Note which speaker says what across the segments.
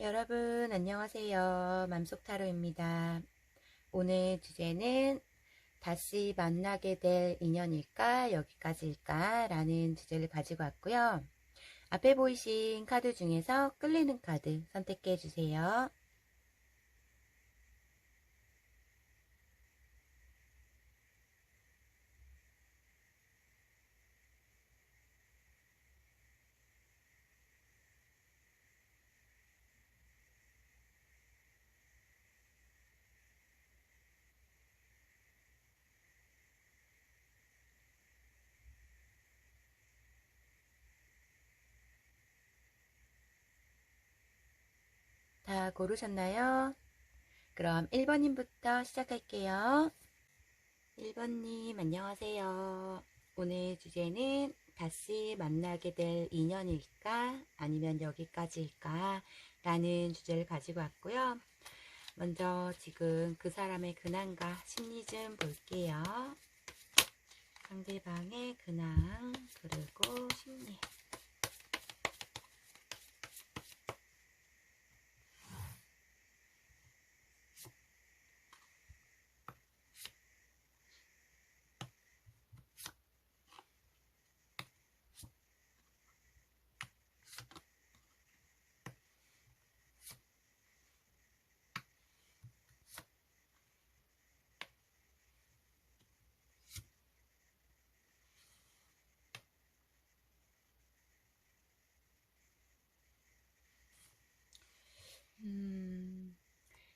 Speaker 1: 여러분 안녕하세요. 맘속타로입니다. 오늘 주제는 다시 만나게 될 인연일까 여기까지일까 라는 주제를 가지고 왔고요. 앞에 보이신 카드 중에서 끌리는 카드 선택해 주세요. 다 고르셨나요? 그럼 1번님부터 시작할게요. 1번님 안녕하세요. 오늘 주제는 다시 만나게 될 인연일까 아니면 여기까지일까 라는 주제를 가지고 왔고요. 먼저 지금 그 사람의 근황과 심리 좀 볼게요. 상대방의 근황 그리고 심리.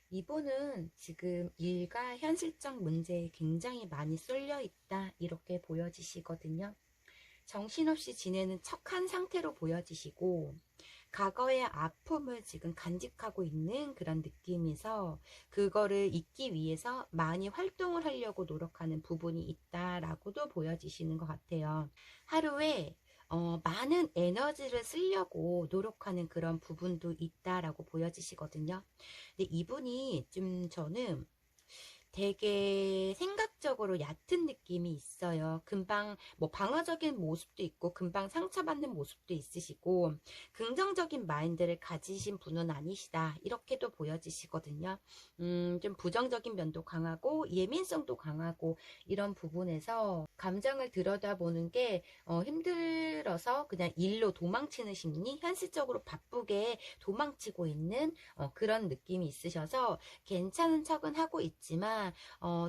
Speaker 1: 이분은 지금 일과 현실적 문제에 굉장히 많이 쏠려 있다 이렇게 보여지시거든요. 정신없이 지내는 척한 상태로 보여지시고 과거의 아픔을 지금 간직하고 있는 그런 느낌에서 그거를 잊기 위해서 많이 활동을 하려고 노력하는 부분이 있다라고도 보여지시는 것 같아요. 하루에 많은 에너지를 쓰려고 노력하는 그런 부분도 있다라고 보여지시거든요. 근데 이분이 좀 저는 되게 생각적으로 얕은 느낌이 있어요. 금방 뭐 방어적인 모습도 있고 금방 상처받는 모습도 있으시고 긍정적인 마인드를 가지신 분은 아니시다 이렇게도 보여지시거든요. 좀 부정적인 면도 강하고 예민성도 강하고 이런 부분에서 감정을 들여다보는 게 힘들어서 그냥 일로 도망치는 심리, 현실적으로 바쁘게 도망치고 있는 그런 느낌이 있으셔서 괜찮은 척은 하고 있지만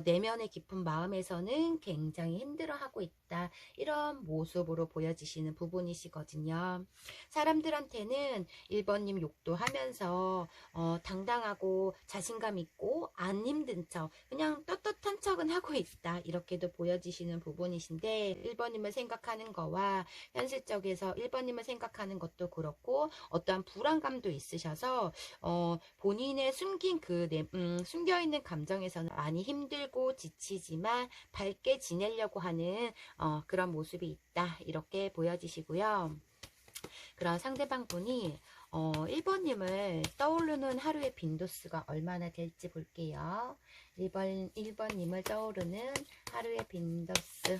Speaker 1: 내면의 깊은 마음에서는 굉장히 힘들어하고 있다 이런 모습으로 보여지시는 부분이시거든요. 사람들한테는 1번님 욕도 하면서 당당하고 자신감 있고 안 힘든 척 그냥 떳떳한 척은 하고 있다 이렇게도 보여지시는 부분이신데 1번님을 생각하는 거와 현실적에서 1번님을 생각하는 것도 그렇고 어떠한 불안감도 있으셔서 본인의 숨긴 숨겨있는 감정에서는 많이 힘들고 지치지만 밝게 지내려고 하는 그런 모습이 있다 이렇게 보여지시고요. 그런 상대방 분이 1번님을 떠오르는 하루의 빈도수가 얼마나 될지 볼게요. 1번님을 떠오르는 하루의 빈도수.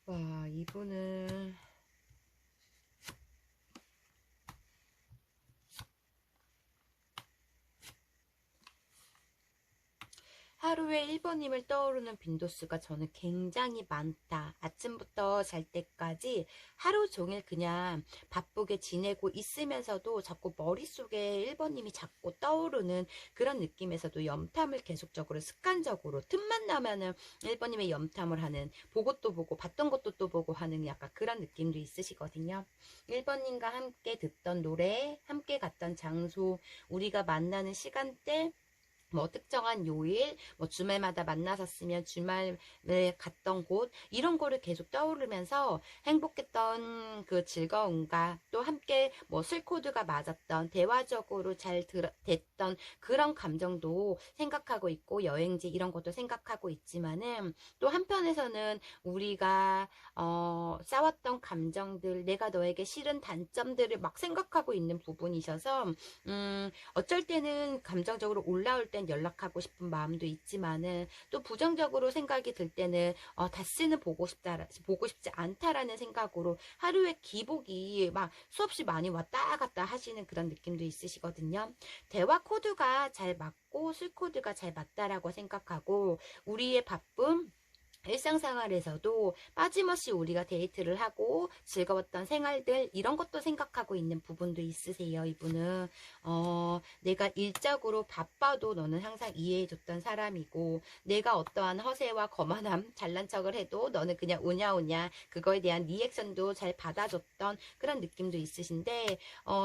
Speaker 1: 와, 이분은 하루에 1번님을 떠오르는 빈도수가 저는 굉장히 많다. 아침부터 잘 때까지 하루 종일 그냥 바쁘게 지내고 있으면서도 자꾸 머릿속에 1번님이 자꾸 떠오르는 그런 느낌에서도 염탐을 계속적으로 습관적으로 틈만 나면은 1번님의 염탐을 하는 보고 또 보고 봤던 것도 또 보고 하는 약간 그런 느낌도 있으시거든요. 1번님과 함께 듣던 노래, 함께 갔던 장소, 우리가 만나는 시간대 뭐 특정한 요일, 뭐 주말마다 만나섰으면 주말에 갔던 곳, 이런 거를 계속 떠오르면서 행복했던 그 즐거움과 또 함께 뭐 술코드가 맞았던 대화적으로 잘 됐던 그런 감정도 생각하고 있고, 여행지 이런 것도 생각하고 있지만은 또 한편에서는 우리가 싸웠던 감정들, 내가 너에게 싫은 단점들을 막 생각하고 있는 부분이셔서 어쩔 때는 감정적으로 올라올 땐 연락하고 싶은 마음도 있지만은 또 부정적으로 생각이 들 때는 다시는 보고 싶지 않다라는 생각으로 하루에 기복이 막 수없이 많이 왔다 갔다 하시는 그런 느낌도 있으시거든요. 대화 코드가 잘 맞고 술 코드가 잘 맞다라고 생각하고, 우리의 바쁨 일상생활에서도 빠짐없이 우리가 데이트를 하고 즐거웠던 생활들, 이런 것도 생각하고 있는 부분도 있으세요. 이분은 내가 일적으로 바빠도 너는 항상 이해해줬던 사람이고, 내가 어떠한 허세와 거만함, 잘난 척을 해도 너는 그냥 오냐오냐 그거에 대한 리액션도 잘 받아줬던 그런 느낌도 있으신데,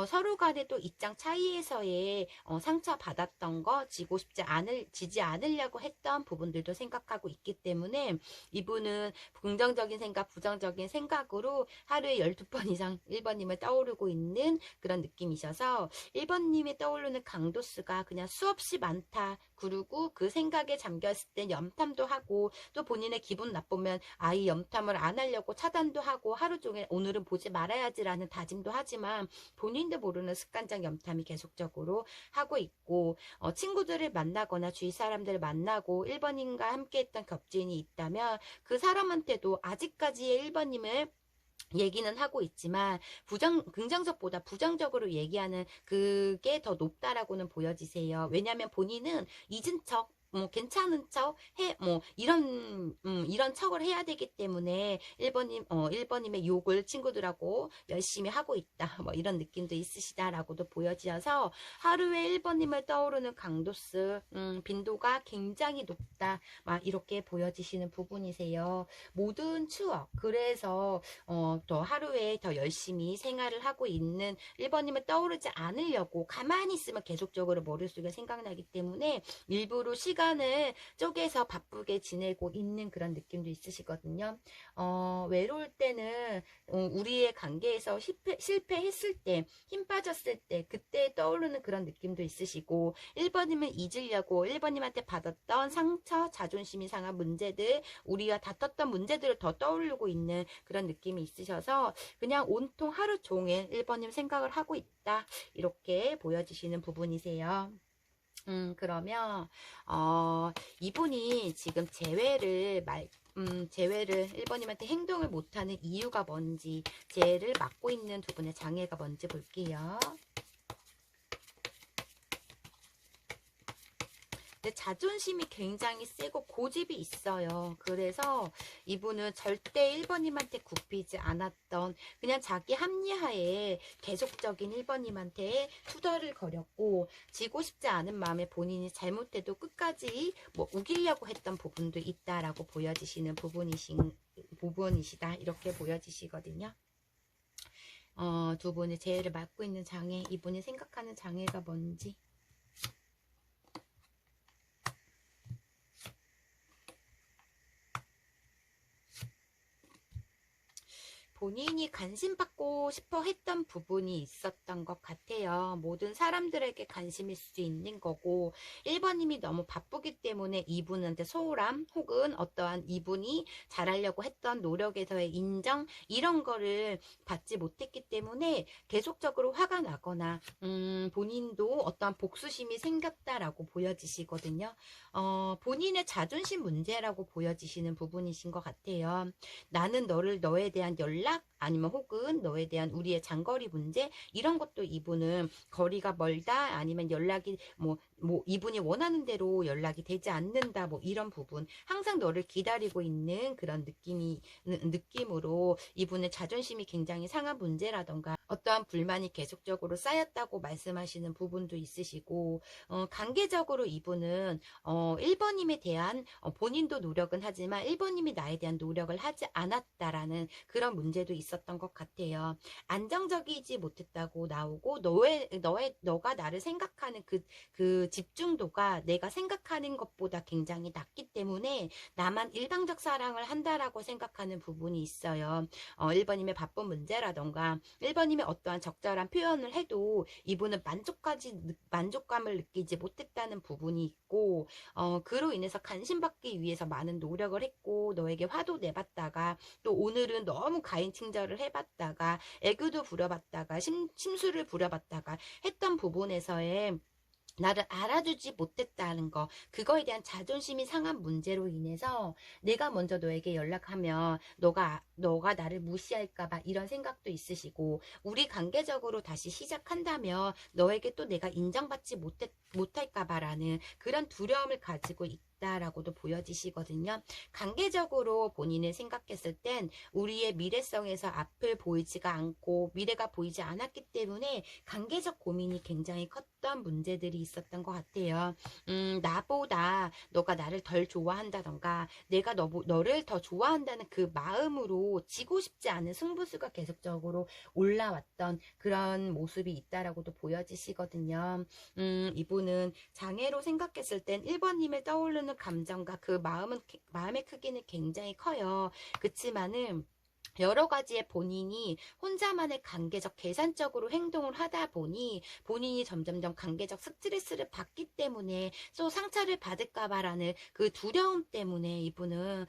Speaker 1: 서로 간에 또 입장 차이에서의 상처 받았던 거 지지 않으려고 했던 부분들도 생각하고 있기 때문에, 이분은 긍정적인 생각, 부정적인 생각으로 하루에 12번 이상 1번님을 떠오르고 있는 그런 느낌이셔서, 1번님이 떠오르는 강도수가 그냥 수없이 많다. 그리고 그 생각에 잠겼을 땐 염탐도 하고, 또 본인의 기분 나쁘면 아이 염탐을 안 하려고 차단도 하고, 하루 종일 오늘은 보지 말아야지라는 다짐도 하지만 본인도 모르는 습관적 염탐이 계속적으로 하고 있고, 친구들을 만나거나 주위 사람들을 만나고 1번님과 함께했던 겹친이 있다면 그 사람한테도 아직까지의 1번님을 얘기는 하고 있지만 긍정적보다 부정적으로 얘기하는 그게 더 높다라고는 보여지세요. 왜냐하면 본인은 잊은 척, 뭐 괜찮은 척 해, 뭐 이런 척을 해야 되기 때문에 1번님의 욕을 친구들하고 열심히 하고 있다, 뭐 이런 느낌도 있으시다라고도 보여지어서 하루에 1번님을 떠오르는 강도수, 빈도가 굉장히 높다, 막 이렇게 보여지시는 부분이세요. 모든 추억, 그래서 더 하루에 더 열심히 생활을 하고 있는 1번님을 떠오르지 않으려고 가만히 있으면 계속적으로 머릿속에 생각나기 때문에 일부러 시간을 쪼개서 바쁘게 지내고 있는 그런 느낌도 있으시거든요. 외로울 때는 우리의 관계에서 실패했을 때, 힘 빠졌을 때, 그때 떠오르는 그런 느낌도 있으시고, 1번님은 잊으려고 1번님한테 받았던 상처, 자존심이 상한 문제들, 우리가 다퉜던 문제들을 더 떠올리고 있는 그런 느낌이 있으셔서 그냥 온통 하루 종일 1번님 생각을 하고 있다, 이렇게 보여지시는 부분이세요. 그러면 이분이 지금 재회를 1번님한테 행동을 못하는 이유가 뭔지, 재회를 맡고 있는 두 분의 장애가 뭔지 볼게요. 자존심이 굉장히 세고 고집이 있어요. 그래서 이분은 절대 1번님한테 굽히지 않았던, 그냥 자기 합리화에 계속적인 1번님한테 투덜을 거렸고, 지고 싶지 않은 마음에 본인이 잘못해도 끝까지 뭐 우기려고 했던 부분도 있다라고 보여지시는 부분이시다, 이렇게 보여지시거든요. 두 분의 재해를 맡고 있는 장애, 이분이 생각하는 장애가 뭔지. 본인이 관심받고 싶어 했던 부분이 있었던 것 같아요. 모든 사람들에게 관심일 수 있는 거고, 1번님이 너무 바쁘기 때문에 이분한테 소홀함, 혹은 어떠한 이분이 잘하려고 했던 노력에서의 인정, 이런 거를 받지 못했기 때문에 계속적으로 화가 나거나 본인도 어떠한 복수심이 생겼다라고 보여지시거든요. 본인의 자존심 문제라고 보여지시는 부분이신 것 같아요. 나는 너에 대한 연락, 아니면 혹은 너에 대한 우리의 장거리 문제, 이런 것도 이분은 거리가 멀다, 아니면 연락이 뭐 이분이 원하는 대로 연락이 되지 않는다, 뭐 이런 부분, 항상 너를 기다리고 있는 그런 느낌으로 이분의 자존심이 굉장히 상한 문제라던가, 어떠한 불만이 계속적으로 쌓였다고 말씀하시는 부분도 있으시고, 관계적으로 이분은 1번님에 대한 본인도 노력은 하지만 1번님이 나에 대한 노력을 하지 않았다라는 그런 문제도 있었던 것 같아요. 안정적이지 못했다고 나오고, 너가 나를 생각하는 그 집중도가 내가 생각하는 것보다 굉장히 낮기 때문에 나만 일방적 사랑을 한다라고 생각하는 부분이 있어요. 1번님의 바쁜 문제라던가 1번님의 어떠한 적절한 표현을 해도 이분은 만족감을 느끼지 못했다는 부분이 있고, 그로 인해서 관심받기 위해서 많은 노력을 했고 너에게 화도 내봤다가 또 오늘은 너무 가인칭절을 해봤다가 애교도 부려봤다가 심술을 부려봤다가 했던 부분에서의 나를 알아주지 못했다는 거, 그거에 대한 자존심이 상한 문제로 인해서 내가 먼저 너에게 연락하면 너가 나를 무시할까봐 이런 생각도 있으시고, 우리 관계적으로 다시 시작한다면 너에게 또 내가 인정받지 못할까봐라는 그런 두려움을 가지고 있다라고도 보여지시거든요. 관계적으로 본인을 생각했을 땐 우리의 미래성에서 앞을 보이지가 않고 미래가 보이지 않았기 때문에 관계적 고민이 굉장히 컸던 문제들이 있었던 것 같아요. 나보다 너가 나를 덜 좋아한다던가 내가 너를 더 좋아한다는 그 마음으로 지고 싶지 않은 승부수가 계속적으로 올라왔던 그런 모습이 있다라고도 보여지시거든요. 이분은 장애로 생각했을 땐 1번님을 떠오르는 감정과 그 마음의 크기는 굉장히 커요. 그치만은 여러 가지의 본인이 혼자만의 관계적 계산적으로 행동을 하다 보니 본인이 점점점 관계적 스트레스를 받기 때문에 또 상처를 받을까봐라는 그 두려움 때문에 이분은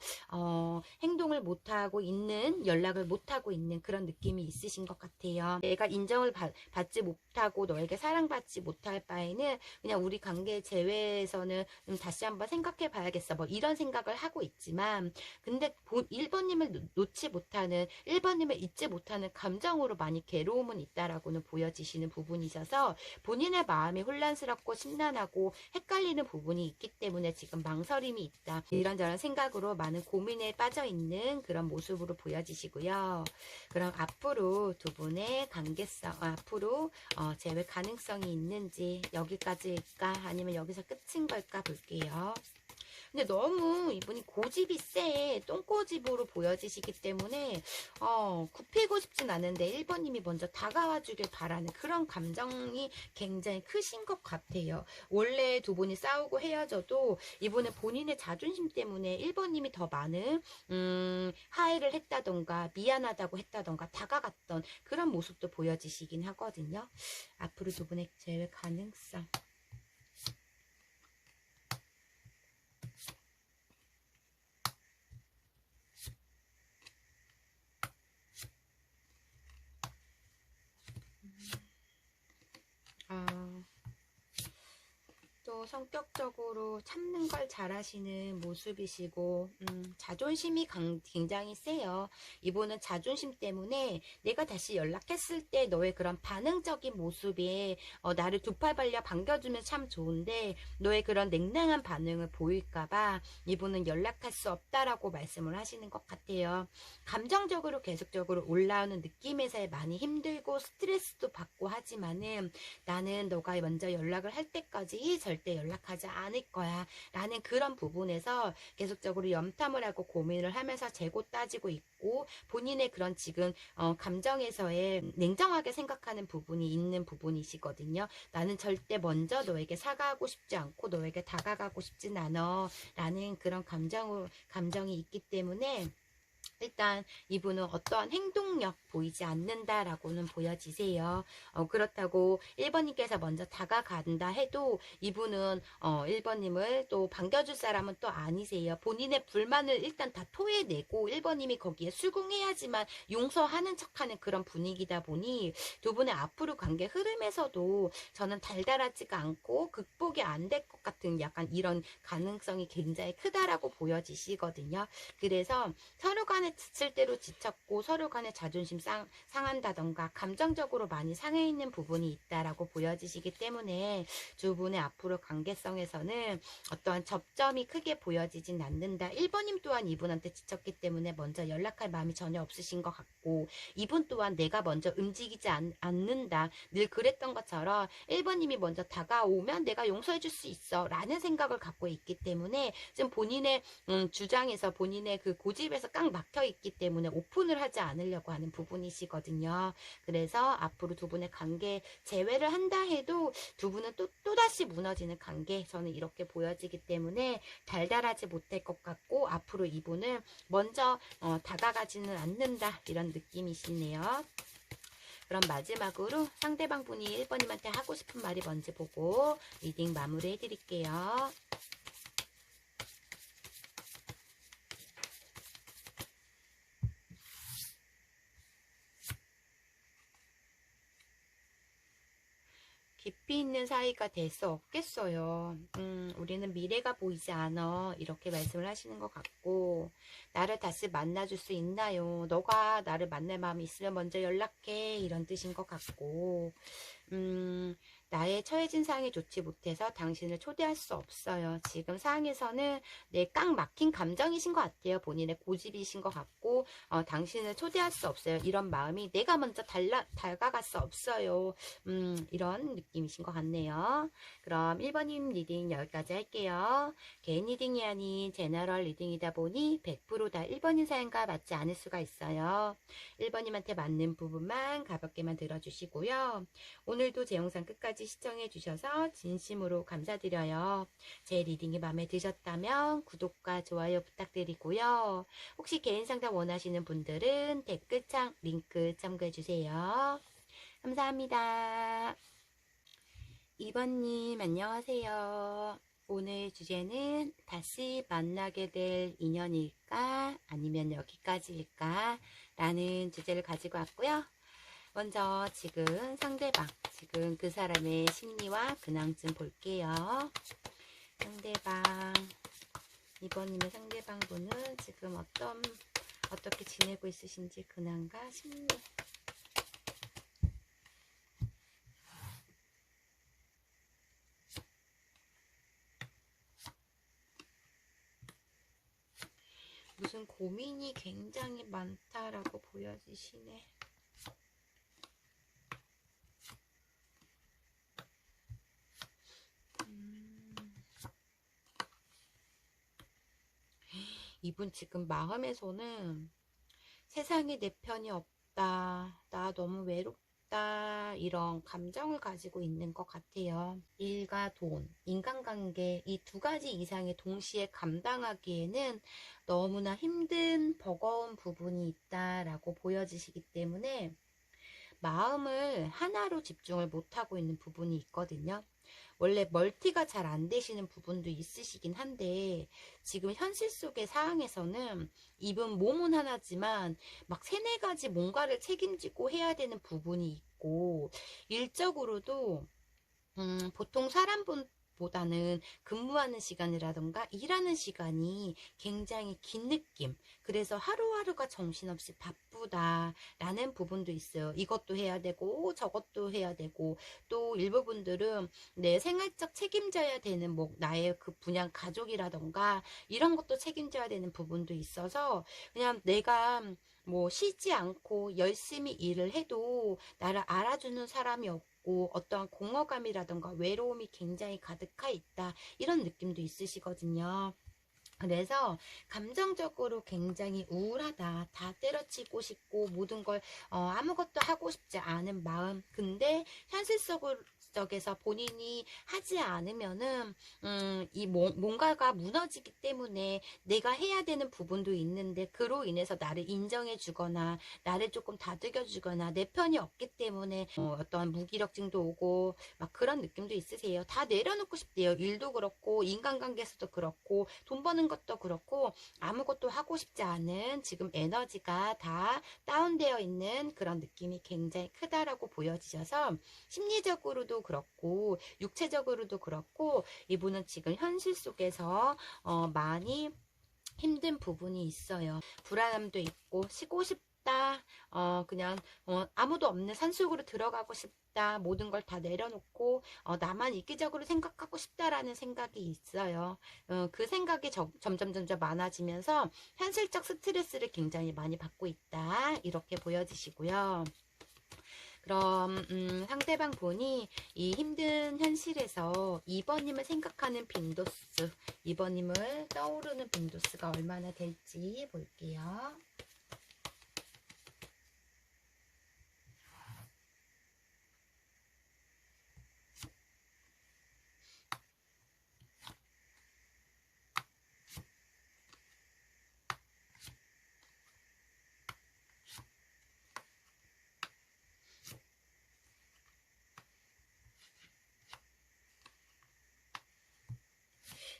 Speaker 1: 행동을 못하고 있는, 연락을 못하고 있는 그런 느낌이 있으신 것 같아요. 내가 인정을 받지 못하고 너에게 사랑받지 못할 바에는 그냥 우리 관계 제외에서는 다시 한번 생각해 봐야겠어, 뭐 이런 생각을 하고 있지만, 근데 1번님을 놓지 못하는, 1번님을 잊지 못하는 감정으로 많이 괴로움은 있다라고는 보여지시는 부분이셔서 본인의 마음이 혼란스럽고 심란하고 헷갈리는 부분이 있기 때문에 지금 망설임이 있다, 이런저런 생각으로 많은 고민에 빠져 있는 그런 모습으로 보여지시고요. 그럼 앞으로 두 분의 관계성, 앞으로 재회 가능성이 있는지, 여기까지일까 아니면 여기서 끝인 걸까 볼게요. 근데 너무 이분이 고집이 세, 똥고집으로 보여지시기 때문에 굽히고 싶진 않은데 1번님이 먼저 다가와 주길 바라는 그런 감정이 굉장히 크신 것 같아요. 원래 두 분이 싸우고 헤어져도 이분은 본인의 자존심 때문에 1번님이 더 많은 하해를 했다던가 미안하다고 했다던가 다가갔던 그런 모습도 보여지시긴 하거든요. 앞으로 두 분의 재회 가능성. 또 성격적으로 참는 걸 잘하시는 모습이시고, 자존심이 굉장히 세요. 이분은 자존심 때문에 내가 다시 연락했을 때 너의 그런 반응적인 모습에 나를 두 팔 벌려 반겨주면 참 좋은데 너의 그런 냉랭한 반응을 보일까봐 이분은 연락할 수 없다라고 말씀을 하시는 것 같아요. 감정적으로 계속적으로 올라오는 느낌에서 많이 힘들고 스트레스도 받고 하지만은 나는 너가 먼저 연락을 할 때까지 절대 연락하지 않을 거야 라는 그런 부분에서 계속적으로 염탐을 하고 고민을 하면서 재고 따지고 있고, 본인의 그런 지금 감정에서의 냉정하게 생각하는 부분이 있는 부분이시거든요. 나는 절대 먼저 너에게 사과하고 싶지 않고 너에게 다가가고 싶진 않아 라는 그런 감정이 있기 때문에 일단 이분은 어떠한 행동력 보이지 않는다라고는 보여지세요. 그렇다고 1번님께서 먼저 다가간다 해도 이분은 1번님을 또 반겨줄 사람은 또 아니세요. 본인의 불만을 일단 다 토해내고 1번님이 거기에 수긍해야지만 용서하는 척하는 그런 분위기다 보니 두 분의 앞으로 관계 흐름에서도 저는 달달하지가 않고 극복이 안 될 것 같은 약간 이런 가능성이 굉장히 크다라고 보여지시거든요. 그래서 서로 간에 간에 지칠 대로 지쳤고 서로 간에 자존심 상한다던가 감정적으로 많이 상해 있는 부분이 있다라고 보여지시기 때문에 두 분의 앞으로 관계성에서는 어떠한 접점이 크게 보여지진 않는다. 1번님 또한 이분한테 지쳤기 때문에 먼저 연락할 마음이 전혀 없으신 것 같고, 이분 또한 내가 먼저 움직이지 않는다. 늘 그랬던 것처럼 1번님이 먼저 다가오면 내가 용서해 줄 수 있어 라는 생각을 갖고 있기 때문에 지금 본인의 주장에서, 본인의 그 고집에서 깡 막혀 있기 때문에 오픈을 하지 않으려고 하는 부분이시거든요. 그래서 앞으로 두 분의 관계 재회를 한다 해도 두 분은 또다시 무너지는 관계, 저는 이렇게 보여지기 때문에 달달하지 못할 것 같고, 앞으로 이분은 먼저 다가가지는 않는다, 이런 느낌이시네요. 그럼 마지막으로 상대방 분이 1번님한테 하고 싶은 말이 뭔지 보고 리딩 마무리 해드릴게요. 깊이 있는 사이가 될 수 없겠어요. 우리는 미래가 보이지 않아, 이렇게 말씀을 하시는 것 같고, 나를 다시 만나줄 수 있나요? 너가 나를 만날 마음이 있으면 먼저 연락해, 이런 뜻인 것 같고, 나의 처해진 상황이 좋지 못해서 당신을 초대할 수 없어요. 지금 상황에서는 내 깡 막힌 감정이신 것 같아요. 본인의 고집이신 것 같고, 당신을 초대할 수 없어요. 이런 마음이 내가 먼저 다가갈 수 없어요. 이런 느낌이신 것 같네요. 그럼 1번님 리딩 여기까지 할게요. 개인 리딩이 아닌 제너럴 리딩이다 보니 100%다 1번인 사연과 맞지 않을 수가 있어요. 1번님한테 맞는 부분만 가볍게만 들어주시고요. 오늘도 제 영상 끝까지 시청해 주셔서 진심으로 감사드려요. 제 리딩이 마음에 드셨다면 구독과 좋아요 부탁드리고요. 혹시 개인 상담 원하시는 분들은 댓글창 링크 참고해 주세요. 감사합니다. 2번님 안녕하세요. 오늘 주제는 다시 만나게 될 인연일까 아니면 여기까지일까 라는 주제를 가지고 왔고요. 먼저 지금 상대방, 지금 그 사람의 심리와 근황 좀 볼게요. 상대방, 2번님의 상대방 분은 지금 어떻게 지내고 있으신지 근황과 심리. 무슨 고민이 굉장히 많다라고 보여지시네. 이분 지금 마음에서는 세상에 내 편이 없다, 나 너무 외롭다, 이런 감정을 가지고 있는 것 같아요. 일과 돈, 인간관계, 이 두 가지 이상의 동시에 감당하기에는 너무나 힘든 버거운 부분이 있다라고 보여지시기 때문에 마음을 하나로 집중을 못하고 있는 부분이 있거든요. 원래 멀티가 잘 안 되시는 부분도 있으시긴 한데, 지금 현실 속의 상황에서는 이분 몸은 하나지만 막 세네 가지 뭔가를 책임지고 해야 되는 부분이 있고, 일적으로도 보통 사람보다는 근무하는 시간이라던가 일하는 시간이 굉장히 긴 느낌. 그래서 하루하루가 정신없이 바쁘다라는 부분도 있어요. 이것도 해야 되고 저것도 해야 되고, 또 일부 분들은 내 생활적 책임져야 되는 뭐 나의 그 분양 가족이라던가 이런 것도 책임져야 되는 부분도 있어서, 그냥 내가 뭐 쉬지 않고 열심히 일을 해도 나를 알아주는 사람이 없고 어떠한 공허감이라던가 외로움이 굉장히 가득해 있다, 이런 느낌도 있으시거든요. 그래서 감정적으로 굉장히 우울하다, 다 때려치고 싶고 모든 걸 아무것도 하고 싶지 않은 마음. 근데 현실 속에서 본인이 하지 않으면은 뭔가가 무너지기 때문에 내가 해야 되는 부분도 있는데, 그로 인해서 나를 인정해 주거나 나를 조금 다독여 주거나 내 편이 없기 때문에 어떤 무기력증도 오고 막 그런 느낌도 있으세요. 다 내려놓고 싶대요. 일도 그렇고 인간관계에서도 그렇고 돈 버는 것도 그렇고 아무것도 하고 싶지 않은 지금 에너지가 다 다운되어 있는 그런 느낌이 굉장히 크다라고 보여지셔서, 심리적으로도 그렇고 육체적으로도 그렇고 이분은 지금 현실 속에서 많이 힘든 부분이 있어요. 불안함도 있고 쉬고 싶다. 그냥 아무도 없는 산속으로 들어가고 싶다. 모든 걸 다 내려놓고 나만 이기적으로 생각하고 싶다라는 생각이 있어요. 그 생각이 점점 많아지면서 현실적 스트레스를 굉장히 많이 받고 있다. 이렇게 보여지시고요. 그럼 상대방 분이 이 힘든 현실에서 2번님을 생각하는 빈도수, 2번님을 떠오르는 빈도수가 얼마나 될지 볼게요.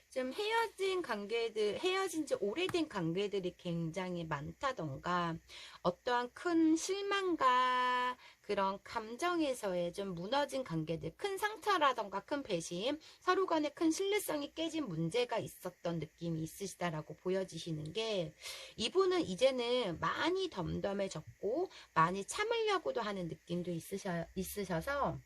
Speaker 1: 좀 헤어진 지 오래된 관계들이 굉장히 많다던가, 어떠한 큰 실망과 그런 감정에서의 좀 무너진 관계들, 큰 상처라던가 큰 배신, 서로 간에 큰 신뢰성이 깨진 문제가 있었던 느낌이 있으시다라고 보여지시는 게, 이분은 이제는 많이 덤덤해졌고, 많이 참으려고도 하는 느낌도 있으셔서,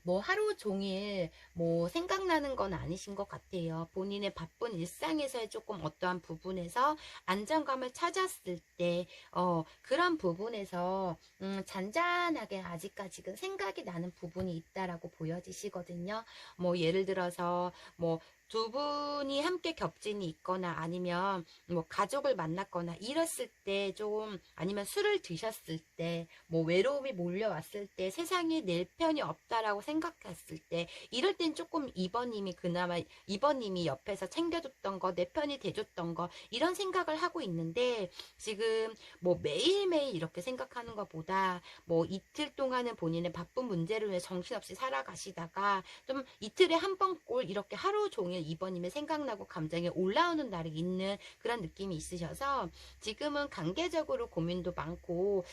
Speaker 1: 뭐 하루 종일 뭐 생각나는 건 아니신 것 같아요. 본인의 바쁜 일상에서의 조금 어떠한 부분에서 안정감을 찾았을 때, 그런 부분에서, 잔잔하게 아직까지는 생각이 나는 부분이 있다라고 보여지시거든요. 뭐 예를 들어서, 뭐 두 분이 함께 겹친이 있거나 아니면 뭐 가족을 만났거나 이랬을 때 좀 아니면 술을 드셨을 때 뭐 외로움이 몰려왔을 때 세상에 내 편이 없다라고 생각했을 때 이럴 땐 조금 2번님이 그나마 2번님이 옆에서 챙겨줬던 거 내 편이 돼줬던 거 이런 생각을 하고 있는데 지금 뭐 매일매일 이렇게 생각하는 것보다 뭐 이틀 동안은 본인의 바쁜 문제로 인해 정신없이 살아가시다가 좀 이틀에 한 번꼴 이렇게 하루 종일 2번님의 생각나고 감정이 올라오는 날이 있는 그런 느낌이 있으셔서 지금은 관계적으로 고민도 많고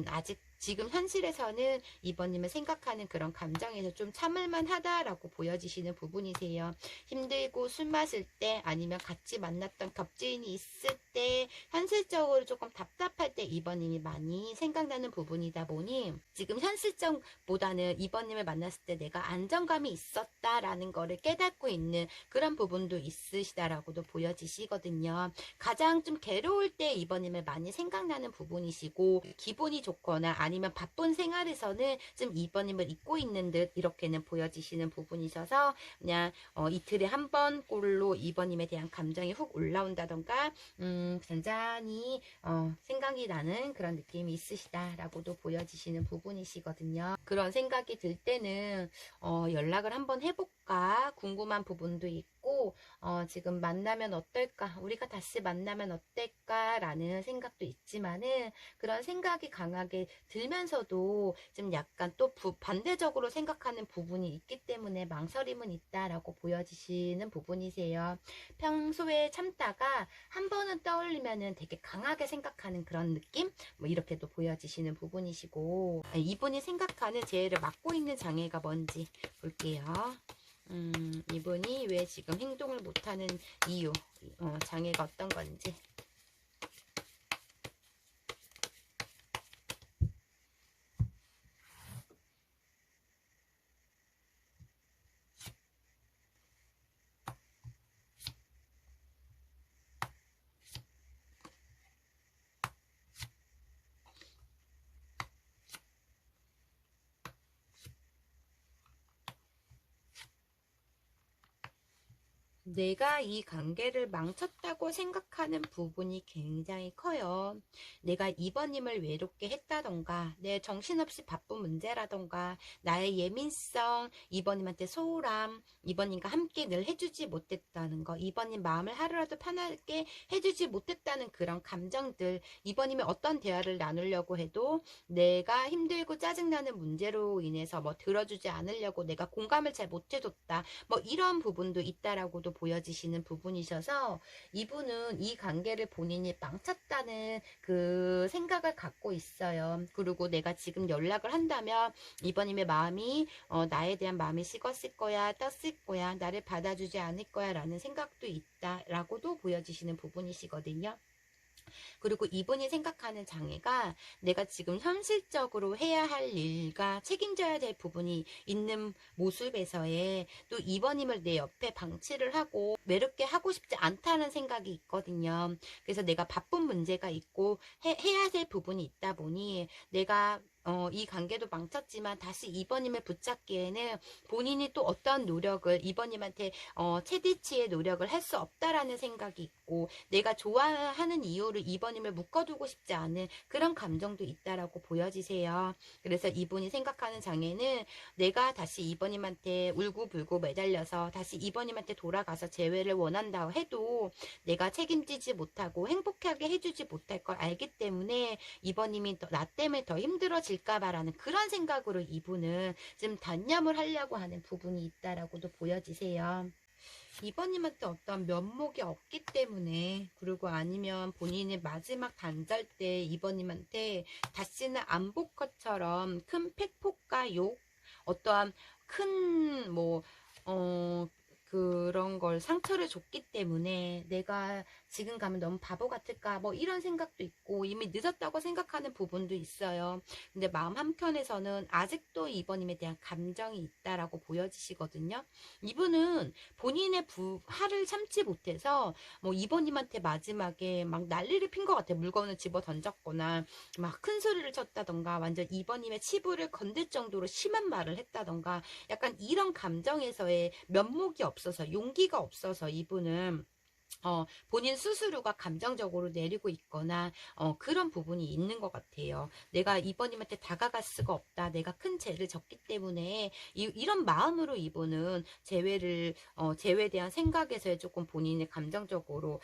Speaker 1: 아직 지금 현실에서는 2번님을 생각하는 그런 감정에서 좀 참을만 하다라고 보여지시는 부분이세요. 힘들고 술 마실 때 아니면 같이 만났던 겹지인이 있을 때 현실적으로 조금 답답할 때 2번님이 많이 생각나는 부분이다 보니 지금 현실적보다는 2번님을 만났을 때 내가 안정감이 있었다라는 거를 깨닫고 있는 그런 부분도 있으시다라고도 보여지시거든요. 가장 좀 괴로울 때 2번님을 많이 생각나는 부분이시고 기분이 좋거나 아니면 바쁜 생활에서는 좀 2번님을 잊고 있는 듯 이렇게는 보여지시는 부분이셔서 그냥 이틀에 한 번 꼴로 2번님에 대한 감정이 훅 올라온다던가 잔잔히 생각이 나는 그런 느낌이 있으시다라고도 보여지시는 부분이시거든요. 그런 생각이 들 때는 연락을 한번 해볼까 궁금한 부분도 있고 지금 만나면 어떨까 우리가 다시 만나면 어떨까 라는 생각도 있지만은 그런 생각이 강하게 들면서도 좀 약간 또 반대적으로 생각하는 부분이 있기 때문에 망설임은 있다라고 보여지시는 부분이세요. 평소에 참다가 한 번은 떠올리면은 되게 강하게 생각하는 그런 느낌? 뭐 이렇게도 보여지시는 부분이시고 이분이 생각하는 제일을 맡고 있는 장애가 뭔지 볼게요. 이분이 왜 지금 행동을 못하는 이유, 장애가 어떤 건지. 내가 이 관계를 망쳤다고 생각하는 부분이 굉장히 커요. 내가 2번님을 외롭게 했다던가, 내 정신없이 바쁜 문제라던가, 나의 예민성, 2번님한테 소홀함, 2번님과 함께 늘 해주지 못했다는 거, 2번님 마음을 하루라도 편하게 해주지 못했다는 그런 감정들, 2번님이 어떤 대화를 나누려고 해도 내가 힘들고 짜증나는 문제로 인해서 뭐 들어주지 않으려고 내가 공감을 잘 못해줬다, 뭐 이런 부분도 있다라고도 보여지시는 부분이셔서 이분은 이 관계를 본인이 망쳤다는 그 생각을 갖고 있어요. 그리고 내가 지금 연락을 한다면 이번님의 마음이 나에 대한 마음이 식었을 거야, 떴을 거야, 나를 받아주지 않을 거야 라는 생각도 있다라고도 보여지시는 부분이시거든요. 그리고 이분이 생각하는 장애가 내가 지금 현실적으로 해야 할 일과 책임져야 될 부분이 있는 모습에서의 또 이번님을 내 옆에 방치를 하고 외롭게 하고 싶지 않다는 생각이 있거든요. 그래서 내가 바쁜 문제가 있고 해야 될 부분이 있다 보니 내가 이 관계도 망쳤지만 다시 이번님을 붙잡기에는 본인이 또 어떠한 노력을 이번님한테 최대치의 노력을 할 수 없다라는 생각이 있고 내가 좋아하는 이유를 이번님을 묶어두고 싶지 않은 그런 감정도 있다라고 보여지세요. 그래서 이분이 생각하는 장애는 내가 다시 이번님한테 울고불고 매달려서 다시 이번님한테 돌아가서 재회를 원한다 해도 내가 책임지지 못하고 행복하게 해주지 못할 걸 알기 때문에 이번님이 나 때문에 더 힘들어질까봐라는 그런 생각으로 이분은 좀 단념을 하려고 하는 부분이 있다라고도 보여지세요. 이번님한테 어떤 면목이 없기 때문에 그리고 아니면 본인의 마지막 단절 때 이번님한테 다시는 안 볼 것처럼 큰 팩폭과 욕 어떠한 큰 그런 걸 상처를 줬기 때문에 내가 지금 가면 너무 바보 같을까 뭐 이런 생각도 있고 이미 늦었다고 생각하는 부분도 있어요. 근데 마음 한켠에서는 아직도 이번님에 대한 감정이 있다라고 보여지시거든요. 이분은 본인의 화를 참지 못해서 뭐 이번님한테 마지막에 막 난리를 핀 것 같아요. 물건을 집어 던졌거나 막 큰 소리를 쳤다던가 완전 이번님의 치부를 건들 정도로 심한 말을 했다던가 약간 이런 감정에서의 면목이 없어서 용기가 없어서 이분은 본인 스스로가 감정적으로 내리고 있거나 그런 부분이 있는 것 같아요. 내가 이번님한테 다가갈 수가 없다. 내가 큰 죄를 졌기 때문에 이런 마음으로 이분은 재회에 대한 생각에서 조금 본인의 감정적으로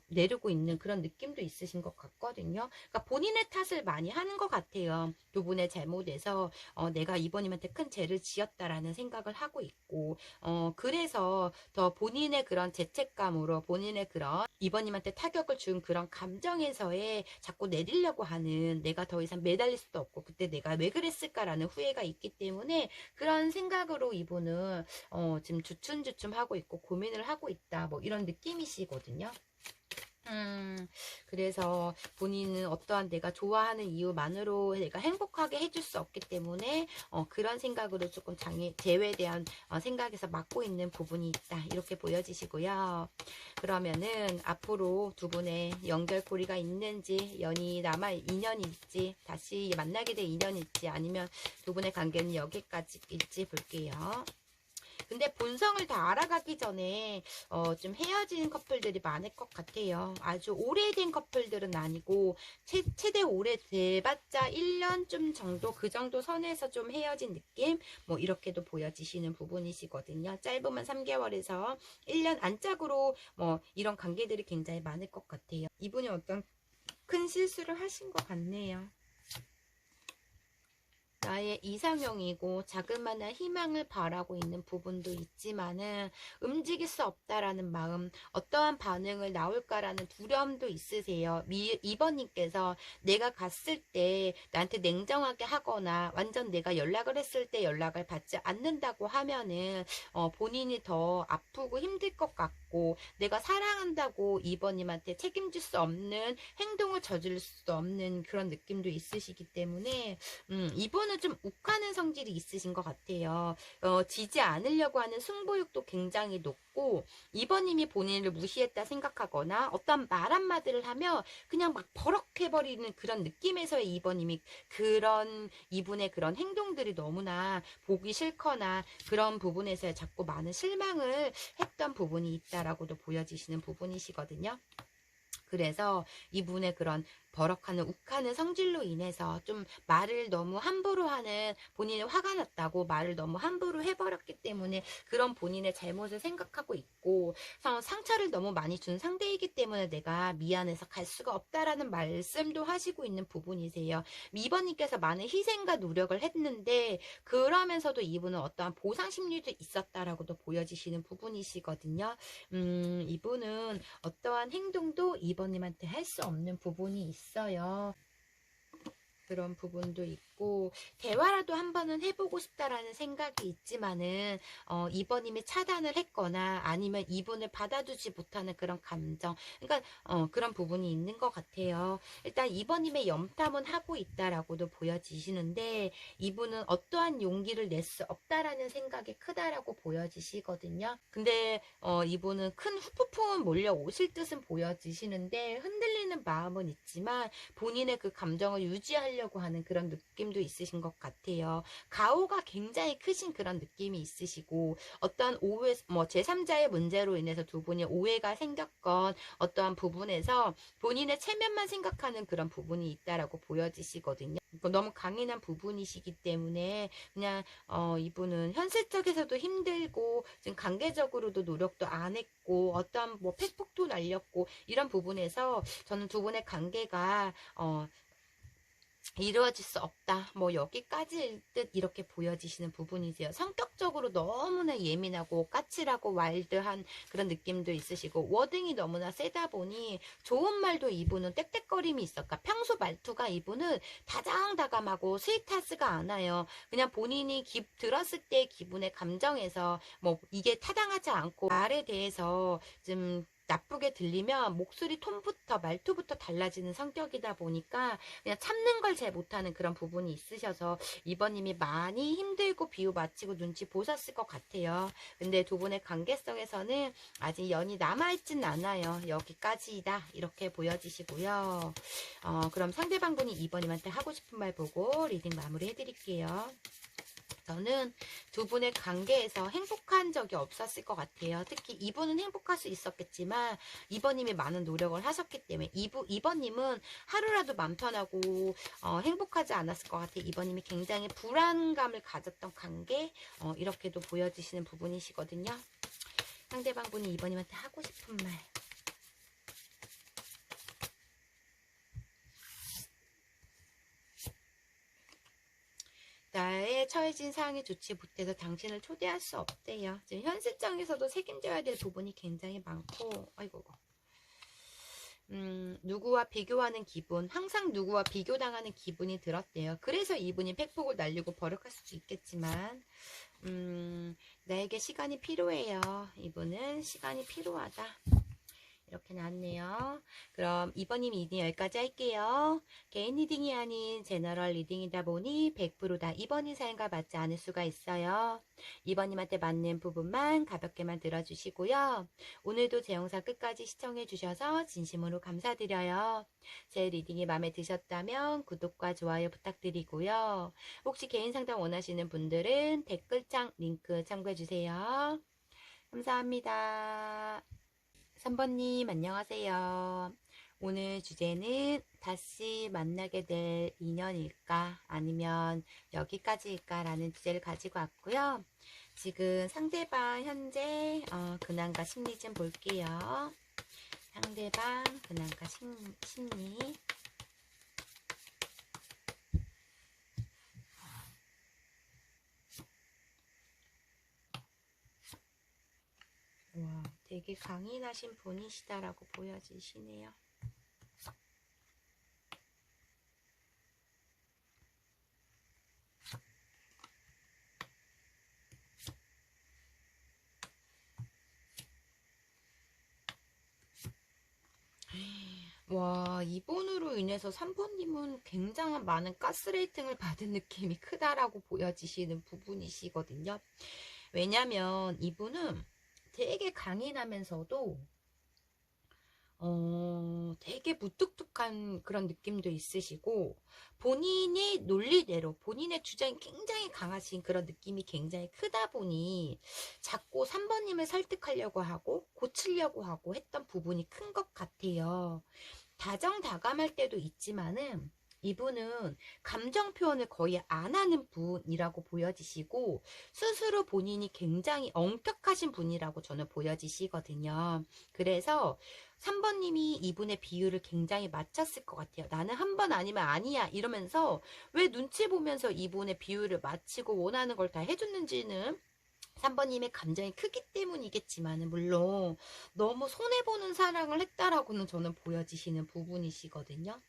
Speaker 1: 내리고 있는 그런 느낌도 있으신 것 같거든요. 그러니까 본인의 탓을 많이 하는 것 같아요. 두 분의 잘못에서 내가 이번님한테 큰 죄를 지었다라는 생각을 하고 있고 그래서 더 본인의 그런 죄책감으로 본인의 그런 이번님한테 타격을 준 그런 감정에서의 자꾸 내리려고 하는 내가 더 이상 매달릴 수도 없고 그때 내가 왜 그랬을까라는 후회가 있기 때문에 그런 생각으로 이분은 지금 주춤주춤 하고 있고 고민을 하고 있다 뭐 이런 느낌이시거든요. 그래서 본인은 어떠한 내가 좋아하는 이유만으로 내가 행복하게 해줄 수 없기 때문에 그런 생각으로 조금 재회에 대한 생각에서 막고 있는 부분이 있다 이렇게 보여지시고요. 그러면은 앞으로 두 분의 연결고리가 있는지 연이 남아 인연일지 다시 만나게 될 인연일지 아니면 두 분의 관계는 여기까지일지 볼게요. 근데 본성을 다 알아가기 전에 좀 헤어진 커플들이 많을 것 같아요. 아주 오래된 커플들은 아니고 최대 오래돼봤자 1년 좀 정도 그 정도 선에서 좀 헤어진 느낌 뭐 이렇게도 보여지시는 부분이시거든요. 짧으면 3개월에서 1년 안짝으로 뭐 이런 관계들이 굉장히 많을 것 같아요. 이분이 어떤 큰 실수를 하신 것 같네요. 나의 이상형이고 자그마한 희망을 바라고 있는 부분도 있지만은 움직일 수 없다라는 마음, 어떠한 반응을 나올까라는 두려움도 있으세요. 2번님께서 내가 갔을 때 나한테 냉정하게 하거나 완전 내가 연락을 했을 때 연락을 받지 않는다고 하면은 본인이 더 아프고 힘들 것 같고 내가 사랑한다고 2번님한테 책임질 수 없는 행동을 저지를 수 없는 그런 느낌도 있으시기 때문에 이분은 좀 욱하는 성질이 있으신 것 같아요. 지지 않으려고 하는 승부욕도 굉장히 높고 이번님이 본인을 무시했다 생각하거나 어떤 말 한마디를 하면 그냥 막 버럭해버리는 그런 느낌에서의 이번님이 이분의 그런 행동들이 너무나 보기 싫거나 그런 부분에서 자꾸 많은 실망을 했던 부분이 있다라고도 보여지시는 부분이시거든요. 그래서 이분의 그런 버럭하는 욱하는 성질로 인해서 좀 말을 너무 함부로 하는, 본인이 화가 났다고 말을 너무 함부로 해버렸기 때문에 그런 본인의 잘못을 생각하고 있고, 상처를 너무 많이 준 상대이기 때문에 내가 미안해서 갈 수가 없다라는 말씀도 하시고 있는 부분이세요. 2번님께서 많은 희생과 노력을 했는데 그러면서도 이분은 어떠한 보상 심리도 있었다라고도 보여지시는 부분이시거든요. 이분은 어떠한 행동도 2번님한테 할 수 없는 부분이 있어요. 그런 부분도 있고, 대화라도 한 번은 해보고 싶다라는 생각이 있지만은 2번님이 차단을 했거나 아니면 이분을 받아주지 못하는 그런 감정, 그러니까 그런 부분이 있는 것 같아요. 일단 2번님의 염탐은 하고 있다라고도 보여지시는데, 이분은 어떠한 용기를 낼 수 없다라는 생각이 크다라고 보여지시거든요. 근데 이분은 큰 후폭풍은 몰려오실 듯은 보여지시는데 흔들리는 마음은 있지만 본인의 그 감정을 유지하려고 하는 그런 느낌도 있으신 것 같아요. 가오가 굉장히 크신 그런 느낌이 있으시고, 어떠한 오해, 뭐 제3자의 문제로 인해서 두 분이 오해가 생겼건 어떠한 부분에서 본인의 체면만 생각하는 그런 부분이 있다라고 보여지시거든요. 너무 강인한 부분이시기 때문에 그냥 이분은 현실적에서도 힘들고 지금 관계적으로도 노력도 안 했고 어떠한 뭐 팩폭도 날렸고 이런 부분에서 저는 두 분의 관계가 이루어질 수 없다. 뭐 여기까지일 듯 이렇게 보여지시는 부분이세요. 성격적으로 너무나 예민하고 까칠하고 와일드한 그런 느낌도 있으시고 워딩이 너무나 세다 보니 좋은 말도 이분은 떽떽거림이 있을까. 평소 말투가 이분은 다정다감하고 스윗하지가 않아요. 그냥 본인이 들었을 때 기분의 감정에서 뭐 이게 타당하지 않고 말에 대해서 좀 나쁘게 들리면 목소리 톤부터 말투부터 달라지는 성격이다 보니까 그냥 참는 걸 잘 못하는 그런 부분이 있으셔서 2번님이 많이 힘들고 비유 마치고 눈치 보셨을 것 같아요. 근데 두 분의 관계성에서는 아직 연이 남아있진 않아요. 여기까지다 이렇게 보여지시고요. 그럼 상대방분이 2번님한테 하고 싶은 말 보고 리딩 마무리 해드릴게요. 저는 두 분의 관계에서 행복한 적이 없었을 것 같아요. 특히 이분은 행복할 수 있었겠지만 2번님이 많은 노력을 하셨기 때문에 2번님은 하루라도 맘 편하고 행복하지 않았을 것 같아요. 2번님이 굉장히 불안감을 가졌던 관계 이렇게도 보여지시는 부분이시거든요. 상대방분이 2번님한테 하고 싶은 말. 나의 처해진 상황이 좋지 못해서 당신을 초대할 수 없대요. 지금 현실적에서도 책임져야 될 부분이 굉장히 많고, 아이고. 누구와 비교하는 기분, 항상 누구와 비교당하는 기분이 들었대요. 그래서 이분이 팩폭을 날리고 버럭할 수도 있겠지만, 나에게 시간이 필요해요. 이분은 시간이 필요하다. 이렇게 나왔네요. 그럼 2번님 리딩 여기까지 할게요. 개인 리딩이 아닌 제너럴 리딩이다 보니 100%다 2번님 사연과 맞지 않을 수가 있어요. 2번님한테 맞는 부분만 가볍게만 들어주시고요. 오늘도 제 영상 끝까지 시청해 주셔서 진심으로 감사드려요. 제 리딩이 마음에 드셨다면 구독과 좋아요 부탁드리고요. 혹시 개인 상담 원하시는 분들은 댓글창 링크 참고해 주세요. 감사합니다. 3번님 안녕하세요. 오늘 주제는 다시 만나게 될 인연일까 아니면 여기까지일까 라는 주제를 가지고 왔고요. 지금 상대방 현재 근황과 심리 좀 볼게요. 상대방 근황과 심리. 와, 되게 강인하신 분이시다라고 보여지시네요. 와, 이분으로 인해서 3번님은 굉장한 많은 가스레이팅을 받은 느낌이 크다라고 보여지시는 부분이시거든요. 왜냐면 이분은 되게 강인하면서도 되게 무뚝뚝한 그런 느낌도 있으시고 본인의 논리대로 본인의 주장이 굉장히 강하신 그런 느낌이 굉장히 크다 보니 자꾸 3번님을 설득하려고 하고 고치려고 하고 했던 부분이 큰 것 같아요. 다정다감할 때도 있지만은 이분은 감정 표현을 거의 안 하는 분이라고 보여지시고 스스로 본인이 굉장히 엄격하신 분이라고 저는 보여지시거든요. 그래서 3번님이 이분의 비율을 굉장히 맞췄을 것 같아요. 나는 한 번 아니면 아니야 이러면서 왜 눈치 보면서 이분의 비율을 맞추고 원하는 걸 다 해줬는지는 3번님의 감정이 크기 때문이겠지만 물론 너무 손해보는 사랑을 했다라고는 저는 보여지시는 부분이시거든요.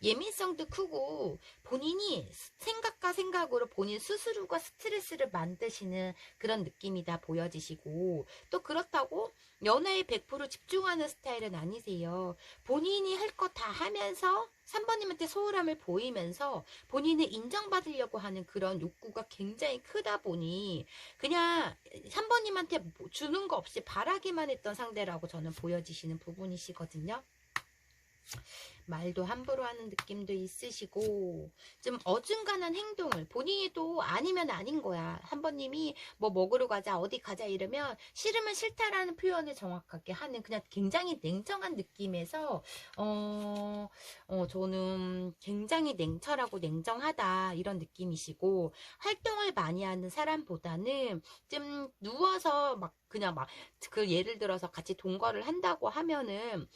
Speaker 1: 예민성도 크고 본인이 생각과 생각으로 본인 스스로가 스트레스를 만드시는 그런 느낌이다 보여지시고 또 그렇다고 연애에 100% 집중하는 스타일은 아니세요. 본인이 할 거 다 하면서 3번님한테 소홀함을 보이면서 본인을 인정받으려고 하는 그런 욕구가 굉장히 크다 보니 그냥 3번님한테 주는 거 없이 바라기만 했던 상대라고 저는 보여지시는 부분이시거든요. 말도 함부로 하는 느낌도 있으시고 좀 어중간한 행동을 본인이 또 아니면 아닌 거야. 한 번님이 뭐 먹으러 가자 어디 가자 이러면 싫으면 싫다라는 표현을 정확하게 하는 그냥 굉장히 냉정한 느낌에서 저는 굉장히 냉철하고 냉정하다 이런 느낌이시고 활동을 많이 하는 사람보다는 좀 누워서 막 그냥 막 그 예를 들어서 같이 동거를 한다고 하면은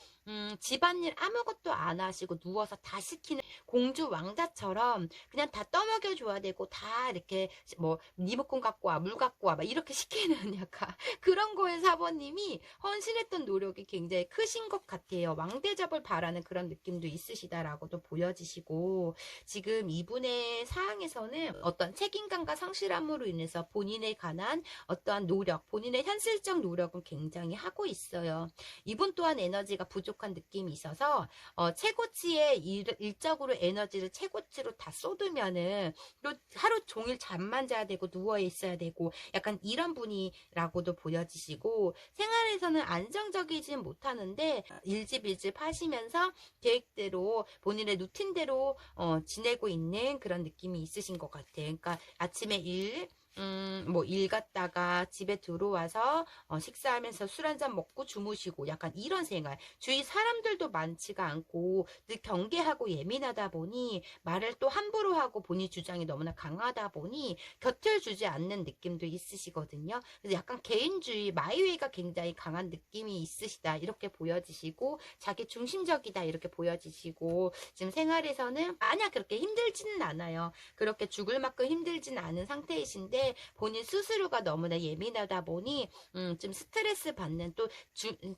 Speaker 1: 집안일 아무것도 안 하시고 누워서 다 시키는 공주 왕자처럼 그냥 다 떠먹여 줘야 되고 다 이렇게 뭐 리모컨 갖고 와, 물 갖고 와, 막 이렇게 시키는 약간 그런 거에 사모님이 헌신했던 노력이 굉장히 크신 것 같아요. 왕대접을 바라는 그런 느낌도 있으시다라고도 보여지시고 지금 이분의 사항에서는 어떤 책임감과 성실함으로 인해서 본인에 관한 어떠한 노력, 본인의 현실적 노력은 굉장히 하고 있어요. 이분 또한 에너지가 부족한 느낌이 있어서 최고치의 일적으로 에너지를 최고치로 다 쏟으면은 또 하루 종일 잠만 자야 되고 누워 있어야 되고 약간 이런 분이라고도 보여지시고 생활에서는 안정적이진 못하는데 일집일집 하시면서 계획대로 본인의 루틴대로 지내고 있는 그런 느낌이 있으신 것 같아요. 그러니까 아침에 뭐 일 갔다가 집에 들어와서 식사하면서 술 한잔 먹고 주무시고 약간 이런 생활. 주위 사람들도 많지가 않고 늘 경계하고 예민하다 보니 말을 또 함부로 하고 본인 주장이 너무나 강하다 보니 곁을 주지 않는 느낌도 있으시거든요. 그래서 약간 개인주의, 마이웨이가 굉장히 강한 느낌이 있으시다. 이렇게 보여지시고 자기 중심적이다. 이렇게 보여지시고 지금 생활에서는 만약 그렇게 힘들지는 않아요. 그렇게 죽을 만큼 힘들진 않은 상태이신데 본인 스스로가 너무나 예민하다 보니 좀 스트레스 받는 또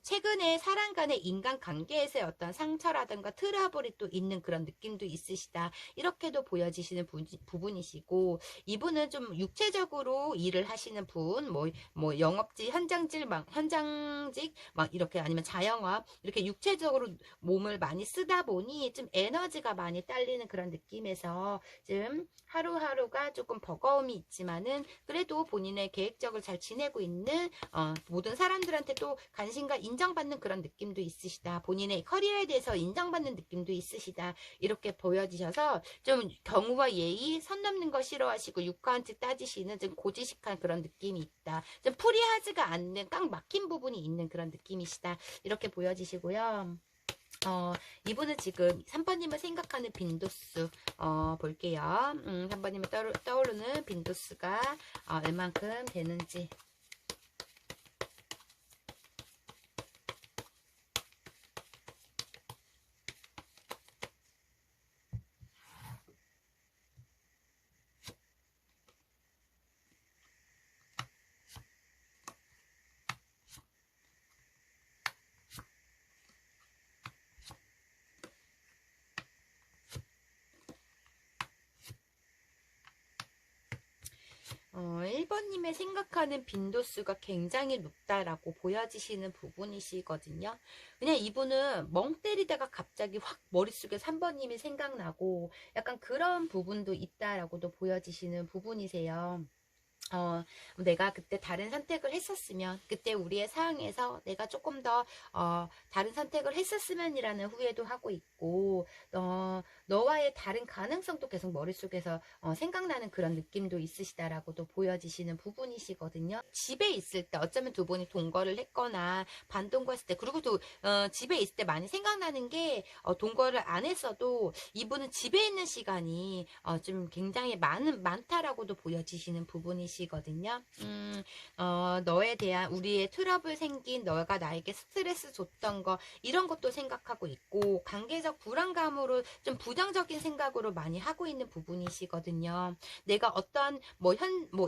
Speaker 1: 최근에 사람 간의 인간관계에서의 어떤 상처라든가 트러블이 또 있는 그런 느낌도 있으시다. 이렇게도 보여지시는 부분이시고 이분은 좀 육체적으로 일을 하시는 분, 뭐 영업직, 현장직 막 이렇게 아니면 자영업 이렇게 육체적으로 몸을 많이 쓰다 보니 좀 에너지가 많이 딸리는 그런 느낌에서 좀 하루하루가 조금 버거움이 있지만은 그래도 본인의 계획적을 잘 지내고 있는 모든 사람들한테 또 관심과 인정받는 그런 느낌도 있으시다. 본인의 커리어에 대해서 인정받는 느낌도 있으시다. 이렇게 보여지셔서 좀 경우와 예의, 선 넘는 거 싫어하시고 육가한테 따지시는 좀 고지식한 그런 느낌이 있다. 좀 프리하지가 않는 깡 막힌 부분이 있는 그런 느낌이시다. 이렇게 보여지시고요. 이분은 지금 3번님을 생각하는 빈도수 볼게요. 3번님을 떠오르는 빈도수가 얼만큼 되는지. 어, 1번님의 생각하는 빈도수가 굉장히 높다라고 보여지시는 부분이시거든요. 그냥 이분은 멍 때리다가 갑자기 확 머릿속에 3번님이 생각나고 약간 그런 부분도 있다라고도 보여지시는 부분이세요. 내가 그때 다른 선택을 했었으면, 그때 우리의 상황에서 내가 조금 더, 다른 선택을 했었으면이라는 후회도 하고 있고, 너와의 다른 가능성도 계속 머릿속에서, 생각나는 그런 느낌도 있으시다라고도 보여지시는 부분이시거든요. 집에 있을 때, 어쩌면 두 분이 동거를 했거나, 반동거했을 때, 그리고 또, 집에 있을 때 많이 생각나는 게, 동거를 안 했어도, 이분은 집에 있는 시간이, 좀 굉장히 많다라고도 보여지시는 부분이시거든요. 너에 대한 우리의 트러블 생긴 너가 나에게 스트레스 줬던 거 이런 것도 생각하고 있고 관계적 불안감으로 좀 부정적인 생각으로 많이 하고 있는 부분이시거든요. 내가 어떤 뭐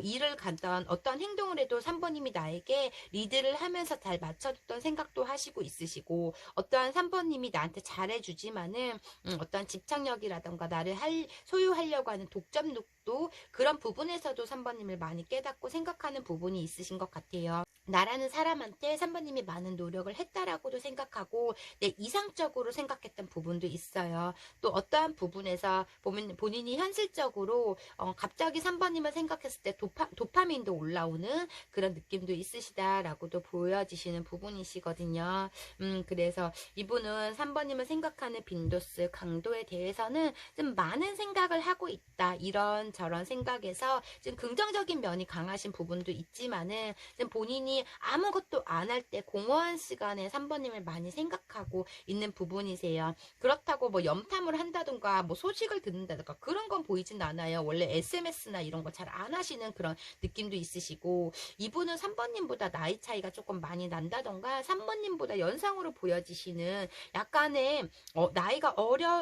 Speaker 1: 일을 가던 어떤 행동을 해도 3번님이 나에게 리드를 하면서 잘 맞춰줬던 생각도 하시고 있으시고 어떠한 3번님이 나한테 잘해주지만은 어떤 집착력이라던가 나를 소유하려고 하는 독점욕도 그런 부분에서도 3번님을 많이 깨닫고 생각하는 부분이 있으신 것 같아요. 나라는 사람한테 3번님이 많은 노력을 했다라고도 생각하고 내 이상적으로 생각했던 부분도 있어요. 또 어떠한 부분에서 보면 본인이 현실적으로 갑자기 3번님을 생각했을 때 도파민도 올라오는 그런 느낌도 있으시다라고도 보여지시는 부분이시거든요. 그래서 이분은 3번님을 생각하는 빈도수, 강도에 대해서는 좀 많은 생각을 하고 있다. 이런저런 생각에서 좀 긍정적인 면이 강하신 부분도 있지만은 좀 본인이 아무것도 안 할 때 공허한 시간에 3번님을 많이 생각하고 있는 부분이세요. 그렇다고 뭐 염탐을 한다든가 뭐 소식을 듣는다든가 그런 건 보이진 않아요. 원래 SMS나 이런 거 잘 안 하시는 그런 느낌도 있으시고 이분은 3번님보다 나이 차이가 조금 많이 난다던가 3번님보다 연상으로 보여지시는 약간의 나이가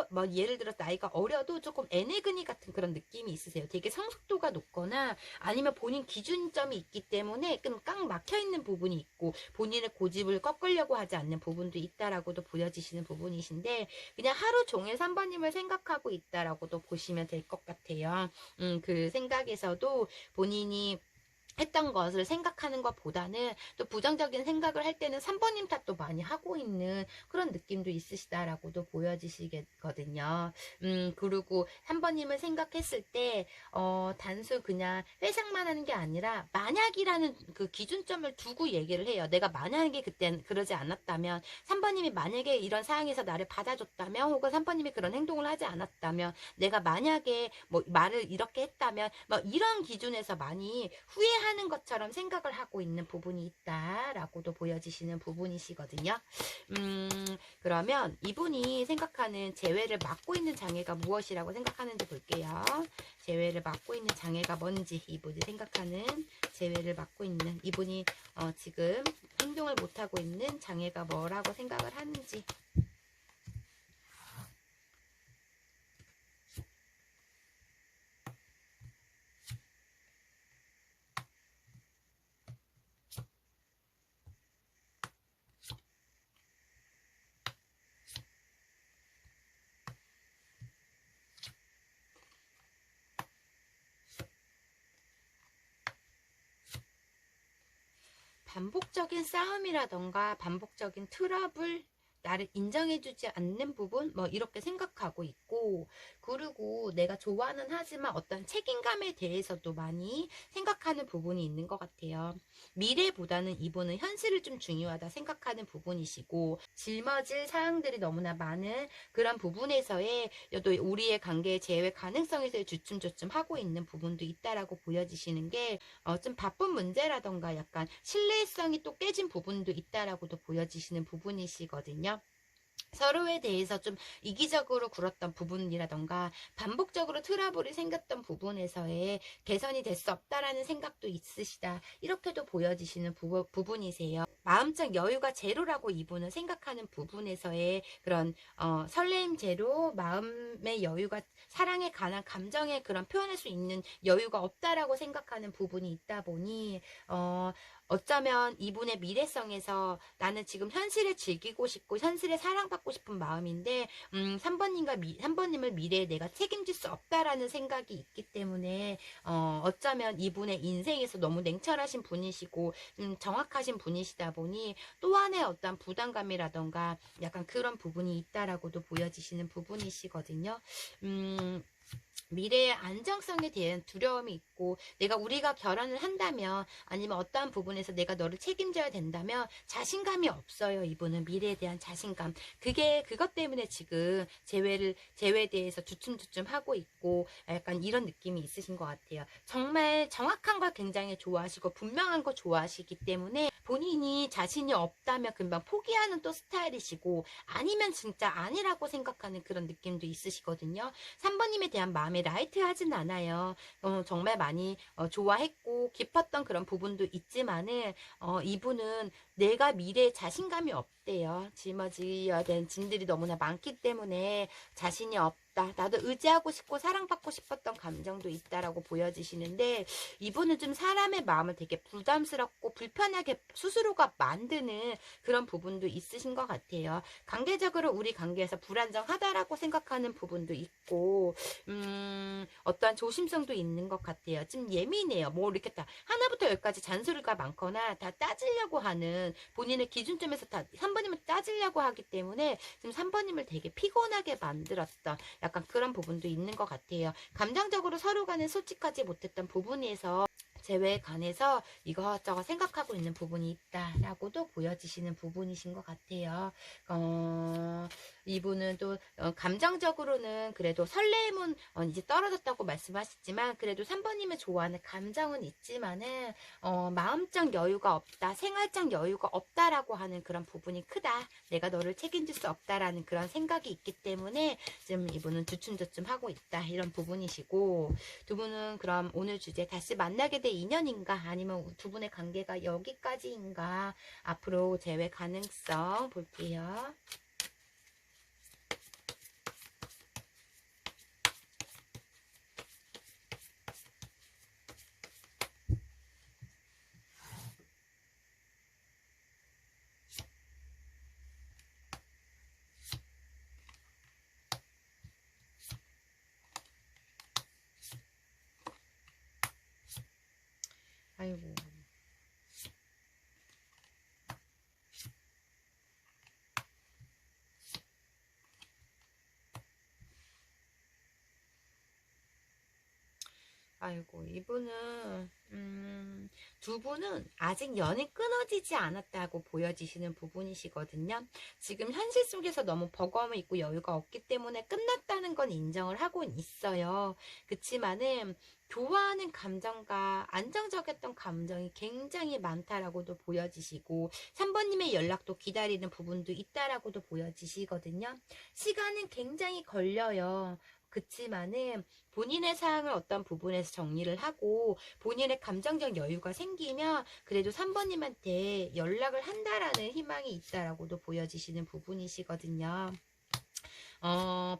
Speaker 1: 뭐 예를 들어 나이가 어려도 조금 애늙은이 같은 그런 느낌이 있으세요. 되게 성숙도가 높거나 아니면 본인 기준점이 있기 때문에 좀 깡 막혀있는 부분이 있고 본인의 고집을 꺾으려고 하지 않는 부분도 있다라고도 보여지시는 부분이신데 그냥 하루 종일 3번님을 생각하고 있다라고도 보시면 될 것 같아요. 그 생각에서도 본인이 했던 것을 생각하는 것보다는 또 부정적인 생각을 할 때는 3번님 탓도 많이 하고 있는 그런 느낌도 있으시다라고도 보여지시거든요. 그리고 3번님을 생각했을 때, 단순 그냥 회상만 하는 게 아니라, 만약이라는 그 기준점을 두고 얘기를 해요. 내가 만약에 그땐 그러지 않았다면, 3번님이 만약에 이런 상황에서 나를 받아줬다면, 혹은 3번님이 그런 행동을 하지 않았다면, 내가 만약에 뭐 말을 이렇게 했다면, 뭐 이런 기준에서 많이 후회하는 것처럼 생각을 하고 있는 부분이 있다라고도 보여지시는 부분이시거든요. 그러면 이분이 생각하는 재회를 막고 있는 장애가 무엇이라고 생각하는지 볼게요. 재회를 막고 있는 장애가 뭔지 이분이 생각하는 재회를 막고 있는 이분이 지금 행동을 못하고 있는 장애가 뭐라고 생각을 하는지 반복적인 싸움이라던가 반복적인 트러블 나를 인정해주지 않는 부분 뭐 이렇게 생각하고 있고 그리고 내가 좋아는 하지만 어떤 책임감에 대해서도 많이 생각하는 부분이 있는 것 같아요. 미래보다는 이분은 현실을 좀 중요하다 생각하는 부분이시고 짊어질 사항들이 너무나 많은 그런 부분에서의 또 우리의 관계의 재회 가능성에서의 주춤주춤 하고 있는 부분도 있다라고 보여지시는 게 좀 바쁜 문제라던가 약간 신뢰성이 또 깨진 부분도 있다라고도 보여지시는 부분이시거든요. 서로에 대해서 좀 이기적으로 굴었던 부분이라던가 반복적으로 트러블이 생겼던 부분에서의 개선이 될 수 없다라는 생각도 있으시다. 이렇게도 보여지시는 부분이세요. 마음적 여유가 제로라고 이분은 생각하는 부분에서의 그런 설레임 제로, 마음의 여유가 사랑에 관한 감정의 그런 표현할 수 있는 여유가 없다라고 생각하는 부분이 있다 보니 어쩌면 이분의 미래성에서 나는 지금 현실을 즐기고 싶고 현실에 사랑받고 싶은 마음인데 3번님을 미래에 내가 책임질 수 없다라는 생각이 있기 때문에 어쩌면 이분의 인생에서 너무 냉철하신 분이시고 정확하신 분이시다 보니 또 하나의 어떤 부담감이라던가 약간 그런 부분이 있다라고도 보여지시는 부분이시거든요. 미래의 안정성에 대한 두려움이 있고, 우리가 결혼을 한다면, 아니면 어떠한 부분에서 내가 너를 책임져야 된다면 자신감이 없어요. 이분은 미래에 대한 자신감. 그것 때문에 지금 재회에 대해서 주춤주춤 하고 있고, 약간 이런 느낌이 있으신 것 같아요. 정말 정확한 걸 굉장히 좋아하시고 분명한 거 좋아하시기 때문에 본인이 자신이 없다면 금방 포기하는 또 스타일이시고, 아니면 진짜 아니라고 생각하는 그런 느낌도 있으시거든요. 3번님에 대한 마음이 라이트하진 않아요. 정말 많이 좋아했고 깊었던 그런 부분도 있지만은, 이분은 내가 미래에 자신감이 없대요. 짊어지어야 되는 짐들이 너무나 많기 때문에 자신이 없다. 나도 의지하고 싶고 사랑받고 싶었던 감정도 있다라고 보여지시는데, 이분은 좀 사람의 마음을 되게 부담스럽고 불편하게 스스로가 만드는 그런 부분도 있으신 것 같아요. 관계적으로 우리 관계에서 불안정하다라고 생각하는 부분도 있고, 어떠한 조심성도 있는 것 같아요. 좀 예민해요. 뭐 이렇게 다 하나부터 열까지 잔소리가 많거나 다 따지려고 하는, 본인의 기준점에서 다 3번님을 따지려고 하기 때문에 지금 3번님을 되게 피곤하게 만들었던 약간 그런 부분도 있는 것 같아요. 감정적으로 서로 간에 솔직하지 못했던 부분에서 재회에 관해서 이것저것 생각하고 있는 부분이 있다라고도 보여지시는 부분이신 것 같아요. 이분은 또 감정적으로는 그래도 설렘은 이제 떨어졌다고 말씀하셨지만, 그래도 3번님을 좋아하는 감정은 있지만은 마음적 여유가 없다, 생활적 여유가 없다라고 하는 그런 부분이 크다. 내가 너를 책임질 수 없다라는 그런 생각이 있기 때문에 지금 이분은 주춤주춤 하고 있다, 이런 부분이시고, 두 분은 그럼 오늘 주제 다시 만나게 될 인연인가, 아니면 두 분의 관계가 여기까지인가, 앞으로 재회 가능성 볼게요. 아이고. 아이고, 이분은, 두 분은 아직 연이 끊어지지 않았다고 보여지시는 부분이시거든요. 지금 현실 속에서 너무 버거움이 있고 여유가 없기 때문에 끝났다는 건 인정을 하고 있어요. 그치만은, 좋아하는 감정과 안정적이었던 감정이 굉장히 많다라고도 보여지시고, 3번님의 연락도 기다리는 부분도 있다라고도 보여지시거든요. 시간은 굉장히 걸려요. 그치만은 본인의 사항을 어떤 부분에서 정리를 하고 본인의 감정적 여유가 생기면 그래도 3번님한테 연락을 한다라는 희망이 있다라고도 보여지시는 부분이시거든요.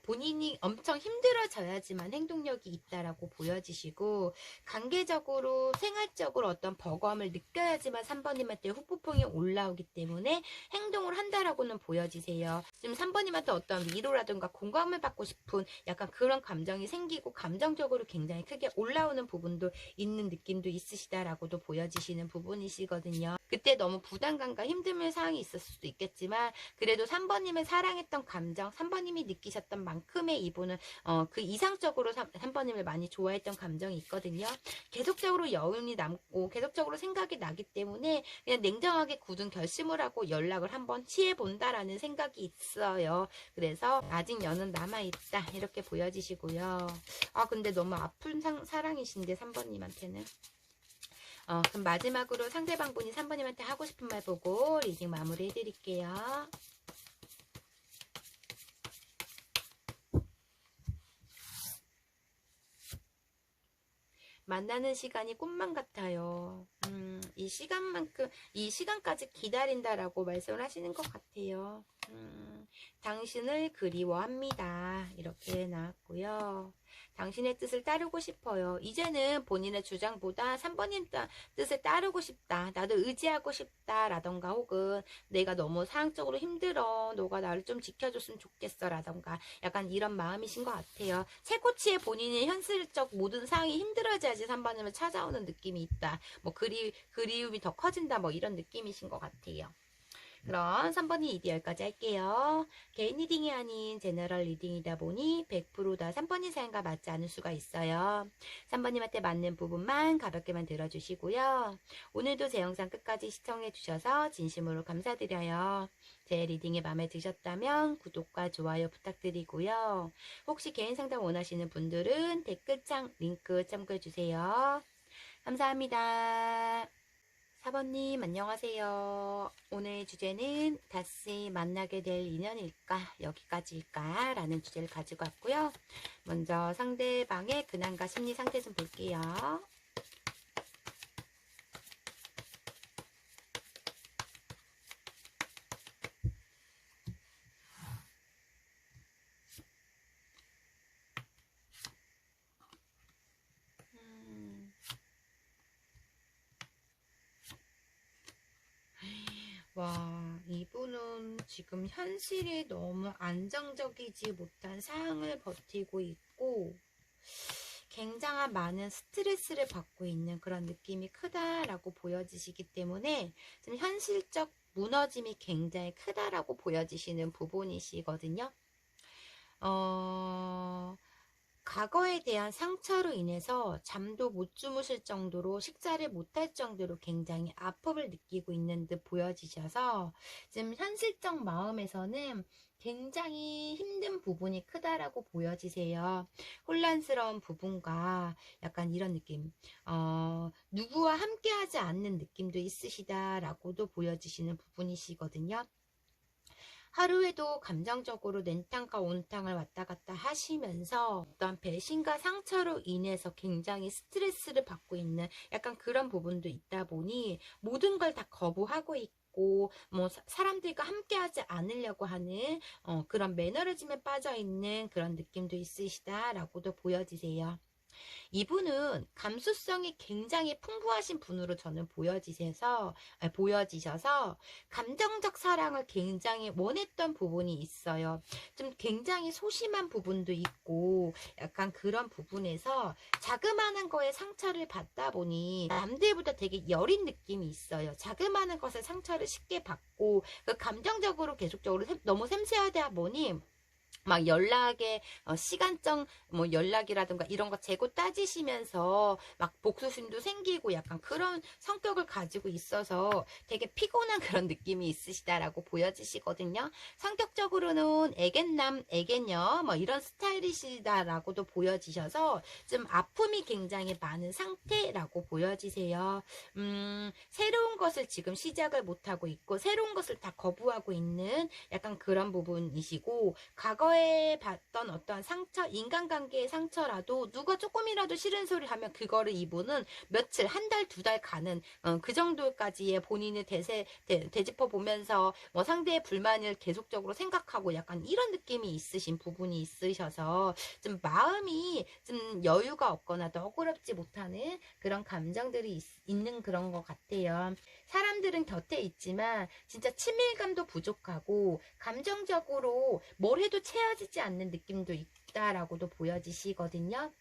Speaker 1: 본인이 엄청 힘들어져야지만 행동력이 있다라고 보여지시고, 관계적으로 생활적으로 어떤 버거움을 느껴야지만 3번님한테 후폭풍이 올라오기 때문에 행동을 한다라고는 보여지세요. 지금 3번님한테 어떤 위로라든가 공감을 받고 싶은 약간 그런 감정이 생기고 감정적으로 굉장히 크게 올라오는 부분도 있는 느낌도 있으시다라고도 보여지시는 부분이시거든요. 그때 너무 부담감과 힘듦의 상황이 있었을 수도 있겠지만, 그래도 3번님을 사랑했던 감정, 3번님이 느끼셨던 만큼의 이분은 그 이상적으로 3번님을 많이 좋아했던 감정이 있거든요. 계속적으로 여운이 남고 계속적으로 생각이 나기 때문에 그냥 냉정하게 굳은 결심을 하고 연락을 한번 취해본다라는 생각이 있어요. 그래서 아직 연은 남아있다, 이렇게 보여지시고요. 근데 너무 아픈 사랑이신데 3번님한테는. 그럼 마지막으로 상대방분이 3번님한테 하고 싶은 말 보고 리딩 마무리 해드릴게요. 만나는 시간이 꿈만 같아요. 이 시간까지 기다린다라고 말씀을 하시는 것 같아요. 당신을 그리워합니다. 이렇게 나왔고요. 당신의 뜻을 따르고 싶어요. 이제는 본인의 주장보다 3번님 뜻을 따르고 싶다. 나도 의지하고 싶다. 라던가, 혹은 내가 너무 사항적으로 힘들어. 너가 나를 좀 지켜줬으면 좋겠어. 라던가, 약간 이런 마음이신 것 같아요. 최고치의 본인의 현실적 모든 상황이 힘들어져야지 3번님을 찾아오는 느낌이 있다. 뭐 그리움이 더 커진다. 뭐 이런 느낌이신 것 같아요. 그럼 3번이 이디얼까지 할게요. 개인 리딩이 아닌 제너럴 리딩이다 보니 100%다 3번이 사연과 맞지 않을 수가 있어요. 3번님한테 맞는 부분만 가볍게만 들어주시고요. 오늘도 제 영상 끝까지 시청해주셔서 진심으로 감사드려요. 제 리딩이 마음에 드셨다면 구독과 좋아요 부탁드리고요. 혹시 개인 상담 원하시는 분들은 댓글창 링크 참고해주세요. 감사합니다. 4번님 안녕하세요. 오늘 주제는 다시 만나게 될 인연일까 여기까지일까 라는 주제를 가지고 왔고요. 먼저 상대방의 근황과 심리 상태 좀 볼게요. 와, 이분은 지금 현실이 너무 안정적이지 못한 상황을 버티고 있고 굉장한 많은 스트레스를 받고 있는 그런 느낌이 크다라고 보여지시기 때문에 지금 현실적 무너짐이 굉장히 크다라고 보여지시는 부분이시거든요. 과거에 대한 상처로 인해서 잠도 못 주무실 정도로 식사를 못할 정도로 굉장히 아픔을 느끼고 있는 듯 보여지셔서 지금 현실적 마음에서는 굉장히 힘든 부분이 크다라고 보여지세요. 혼란스러운 부분과 약간 이런 느낌, 누구와 함께하지 않는 느낌도 있으시다라고도 보여지시는 부분이시거든요. 하루에도 감정적으로 냉탕과 온탕을 왔다 갔다 하시면서 어떤 배신과 상처로 인해서 굉장히 스트레스를 받고 있는 약간 그런 부분도 있다 보니 모든 걸 다 거부하고 있고 뭐 사람들과 함께하지 않으려고 하는 그런 매너리즘에 빠져 있는 그런 느낌도 있으시다라고도 보여지세요. 이분은 감수성이 굉장히 풍부하신 분으로 저는 보여지셔서 감정적 사랑을 굉장히 원했던 부분이 있어요. 좀 굉장히 소심한 부분도 있고 약간 그런 부분에서 자그마한 거에 상처를 받다 보니 남들보다 되게 여린 느낌이 있어요. 자그마한 것에 상처를 쉽게 받고 그 감정적으로 계속적으로 너무 샘세하다 보니 막 연락에 시간적 뭐 연락이라든가 이런 거 재고 따지시면서 막 복수심도 생기고 약간 그런 성격을 가지고 있어서 되게 피곤한 그런 느낌이 있으시다라고 보여지시거든요. 성격적으로는 애견남, 애견녀 뭐 이런 스타일이시다라고도 보여지셔서 좀 아픔이 굉장히 많은 상태라고 보여지세요. 새로운 것을 지금 시작을 못하고 있고 새로운 것을 다 거부하고 있는 약간 그런 부분이시고 과거에 봤던 어떠한 상처, 인간관계의 상처라도 누가 조금이라도 싫은 소리 하면 그거를 이분은 며칠, 한 달, 두 달 가는 그 정도까지의 본인을 되짚어 보면서 뭐 상대의 불만을 계속적으로 생각하고 약간 이런 느낌이 있으신 부분이 있으셔서 좀 마음이 좀 여유가 없거나 너그럽지 못하는 그런 감정들이 있는 그런 것 같아요. 사람들은 곁에 있지만 진짜 친밀감도 부족하고 감정적으로 뭘 해도 채워지지 않는 느낌도 있다라고도 보여지시거든요.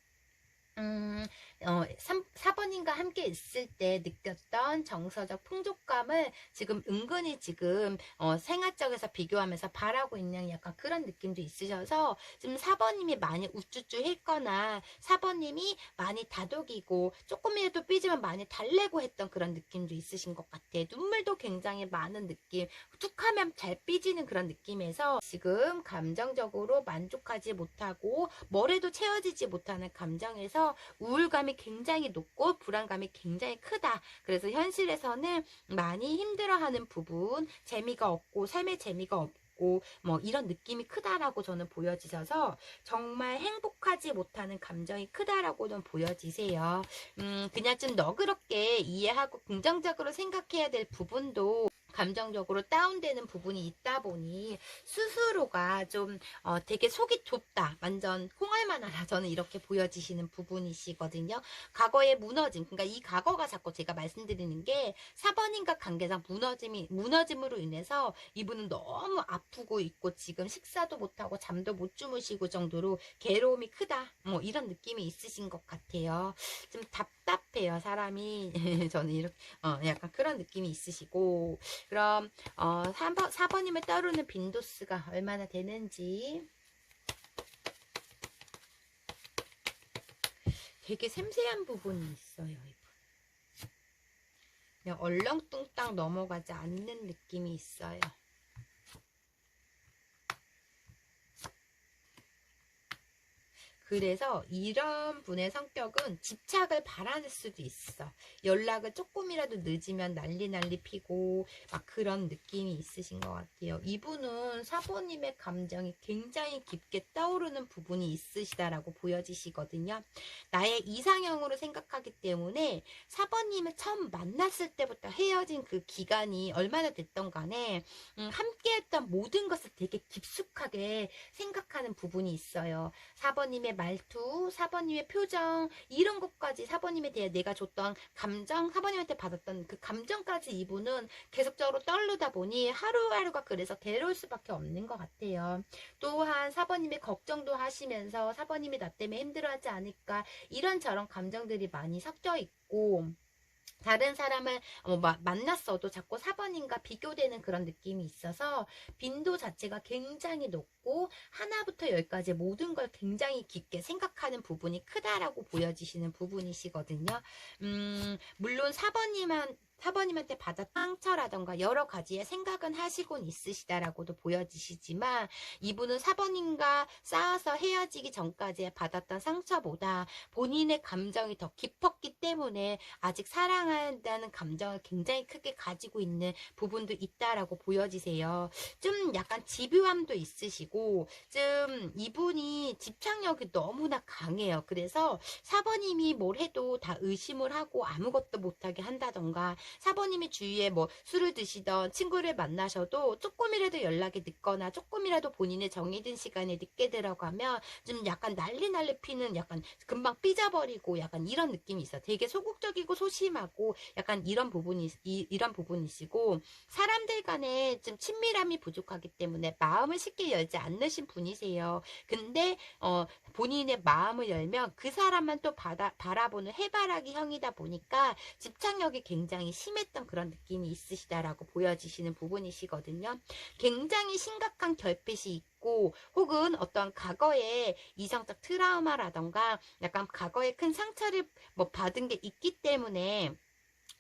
Speaker 1: 4번님과 함께 있을 때 느꼈던 정서적 풍족감을 지금 은근히 지금 생활적에서 비교하면서 바라고 있는 약간 그런 느낌도 있으셔서 지금 4번님이 많이 우쭈쭈 했거나 4번님이 많이 다독이고 조금이라도 삐지면 많이 달래고 했던 그런 느낌도 있으신 것 같아. 눈물도 굉장히 많은 느낌, 툭하면 잘 삐지는 그런 느낌에서 지금 감정적으로 만족하지 못하고 뭘 해도 채워지지 못하는 감정에서 우울감이 굉장히 높고 불안감이 굉장히 크다. 그래서 현실에서는 많이 힘들어하는 부분, 재미가 없고 삶의 재미가 없고 뭐 이런 느낌이 크다라고 저는 보여지셔서 정말 행복하지 못하는 감정이 크다라고는 보여지세요. 그냥 좀 너그럽게 이해하고 긍정적으로 생각해야 될 부분도 감정적으로 다운되는 부분이 있다 보니 스스로가 좀 되게 속이 좁다. 완전 콩알만 알아. 저는 이렇게 보여지시는 부분이시거든요. 과거의 무너짐. 그러니까 이 과거가 자꾸 제가 말씀드리는 게 4번인과 관계상 무너짐으로 인해서 이분은 너무 아프고 있고 지금 식사도 못하고 잠도 못 주무시고 정도로 괴로움이 크다. 뭐 이런 느낌이 있으신 것 같아요. 좀 답답해요, 사람이. 저는 이렇게, 약간 그런 느낌이 있으시고. 그럼, 4번님을 떠오르는 빈도수가 얼마나 되는지. 되게 섬세한 부분이 있어요, 이분. 그냥 얼렁뚱땅 넘어가지 않는 느낌이 있어요. 그래서 이런 분의 성격은 집착을 바라는 수도 있어. 연락을 조금이라도 늦으면 난리 피고 막 그런 느낌이 있으신 것 같아요. 이분은 사모님의 감정이 굉장히 깊게 떠오르는 부분이 있으시다라고 보여지시거든요. 나의 이상형으로 생각하기 때문에 사모님을 처음 만났을 때부터 헤어진 그 기간이 얼마나 됐던 간에 함께했던 모든 것을 되게 깊숙하게 생각하는 부분이 있어요. 4번님의 말투, 4번님의 표정, 이런 것까지 4번님에 대해 내가 줬던 감정, 4번님한테 받았던 그 감정까지 이분은 계속적으로 떠오르다 보니 하루하루가 그래서 괴로울 수밖에 없는 것 같아요. 또한 4번님의 걱정도 하시면서 4번님이 나 때문에 힘들어하지 않을까, 이런저런 감정들이 많이 섞여 있고, 다른 사람을 만났어도 자꾸 4번님과 비교되는 그런 느낌이 있어서 빈도 자체가 굉장히 높고 하나부터 열까지 모든 걸 굉장히 깊게 생각하는 부분이 크다라고 보여지시는 부분이시거든요. 물론 4번님한테 받았던 상처라던가 여러 가지의 생각은 하시곤 있으시다라고도 보여지시지만 이분은 4번님과 싸워서 헤어지기 전까지 받았던 상처보다 본인의 감정이 더 깊었기 때문에 아직 사랑한다는 감정을 굉장히 크게 가지고 있는 부분도 있다라고 보여지세요. 좀 약간 집요함도 있으시고 좀 이분이 집착력이 너무나 강해요. 그래서 4번님이 뭘 해도 다 의심을 하고 아무것도 못하게 한다던가 4번님이 주위에 뭐 술을 드시던 친구를 만나셔도 조금이라도 연락이 늦거나 조금이라도 본인의 정해진 시간에 늦게 들어가면 좀 약간 난리 피는 약간 금방 삐져버리고 약간 이런 느낌이 있어요. 되게 소극적이고 소심하고 약간 이런 부분이시고 사람들 간에 좀 친밀함이 부족하기 때문에 마음을 쉽게 열지 않으신 분이세요. 근데 본인의 마음을 열면 그 사람만 또 바라보는 해바라기 형이다 보니까 집착력이 굉장히 심했던 그런 느낌이 있으시다라고 보여지시는 부분이시거든요. 굉장히 심각한 결핍이 있고 혹은 어떤 과거의 이성적 트라우마라던가 약간 과거에 큰 상처를 받은 게 있기 때문에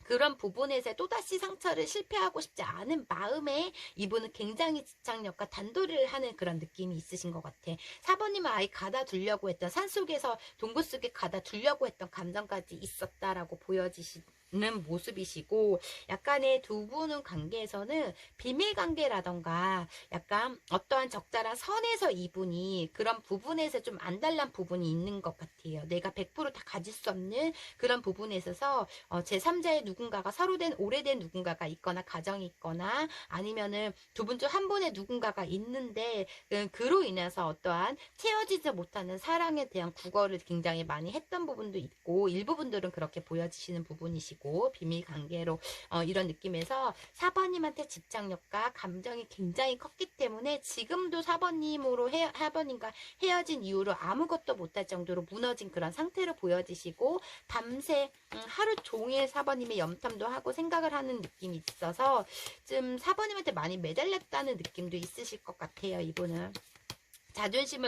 Speaker 1: 그런 부분에서 또다시 상처를 실패하고 싶지 않은 마음에 이분은 굉장히 집착력과 단도리를 하는 그런 느낌이 있으신 것 같아. 4번님은 아예 가다 두려고 했던 산속에서 동굴 속에 가다 두려고 했던 감정까지 있었다라고 보여지시는 모습이시고 약간의 두 분은 관계에서는 비밀 관계라던가 약간 어떠한 적절한 선에서 이분이 그런 부분에서 좀 안달난 부분이 있는 것 같아요. 내가 100%다 가질 수 없는 그런 부분에 있어서 제3자의 누군가가 서로 된 오래된 누군가가 있거나 가정이 있거나 아니면은 두 분 중 한 분의 누군가가 있는데 그로 인해서 어떠한 채워지지 못하는 사랑에 대한 국어를 굉장히 많이 했던 부분도 있고 일부분들은 그렇게 보여지시는 부분이시고 비밀 관계로 이런 느낌에서 4번님한테 집착력과 감정이 굉장히 컸기 때문에 지금도 4번님과 헤어진 이후로 아무것도 못할 정도로 무너진 그런 상태로 보여지시고 밤새 하루 종일 4번님의 염탐도 하고 생각을 하는 느낌이 있어서 좀 4번님한테 많이 매달렸다는 느낌도 있으실 것 같아요. 이분은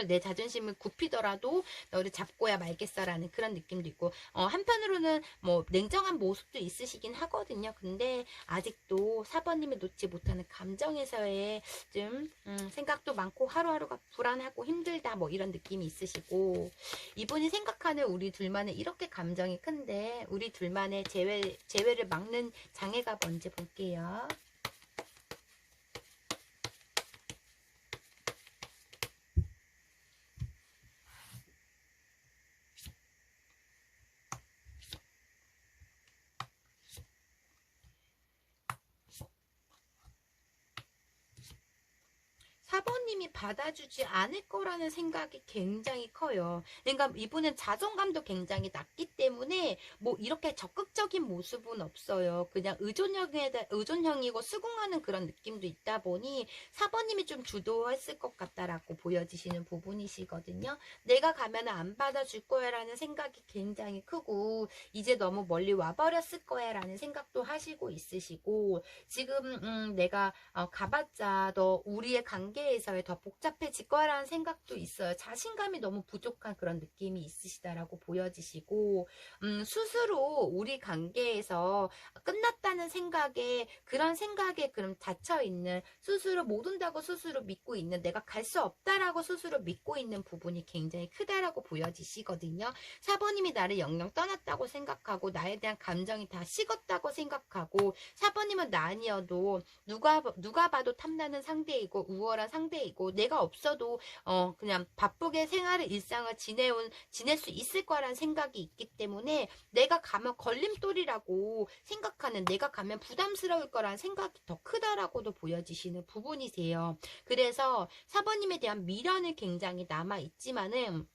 Speaker 1: 내 자존심을 굽히더라도 너를 잡고야 말겠어라는 그런 느낌도 있고 한편으로는 뭐 냉정한 모습도 있으시긴 하거든요. 근데 아직도 4번님이 놓지 못하는 감정에서의 좀 생각도 많고 하루하루가 불안하고 힘들다 뭐 이런 느낌이 있으시고 이분이 생각하는 우리 둘만의 이렇게 감정이 큰데 우리 둘만의 재회를 막는 장애가 뭔지 볼게요. 4번님이 받아주지 않을 거라는 생각이 굉장히 커요. 그러니까 이분은 자존감도 굉장히 낮기 때문에 뭐 이렇게 적극적인 모습은 없어요. 그냥 의존형이고 수긍하는 그런 느낌도 있다 보니 4번님이 좀 주도했을 것 같다라고 보여지시는 부분이시거든요. 내가 가면 안 받아줄 거야 라는 생각이 굉장히 크고 이제 너무 멀리 와버렸을 거야 라는 생각도 하시고 있으시고 지금 내가 가봤자 너 우리의 관계에서의 더 복잡해질 거라는 생각도 있어요. 자신감이 너무 부족한 그런 느낌이 있으시다라고 보여지시고 스스로 우리 관계에서 끝났다는 생각에 그런 생각에 그럼 닫혀있는 스스로 못 온다고 스스로 믿고 있는 내가 갈 수 없다라고 스스로 믿고 있는 부분이 굉장히 크다라고 보여지시거든요. 4번님이 나를 영영 떠났다고 생각하고 나에 대한 감정이 다 식었다고 생각하고 4번님은 나 아니어도 누가 봐도 탐나는 상대이고 우월한 상대이고 내가 없어도 그냥 바쁘게 일상을 지낼 수 있을 거라는 생각이 있기 때문에 내가 가면 걸림돌이라고 생각하는 내가 가면 부담스러울 거라는 생각이 더 크다라고도 보여지시는 부분이세요. 그래서 4번님에 대한 미련은 굉장히 남아있지만은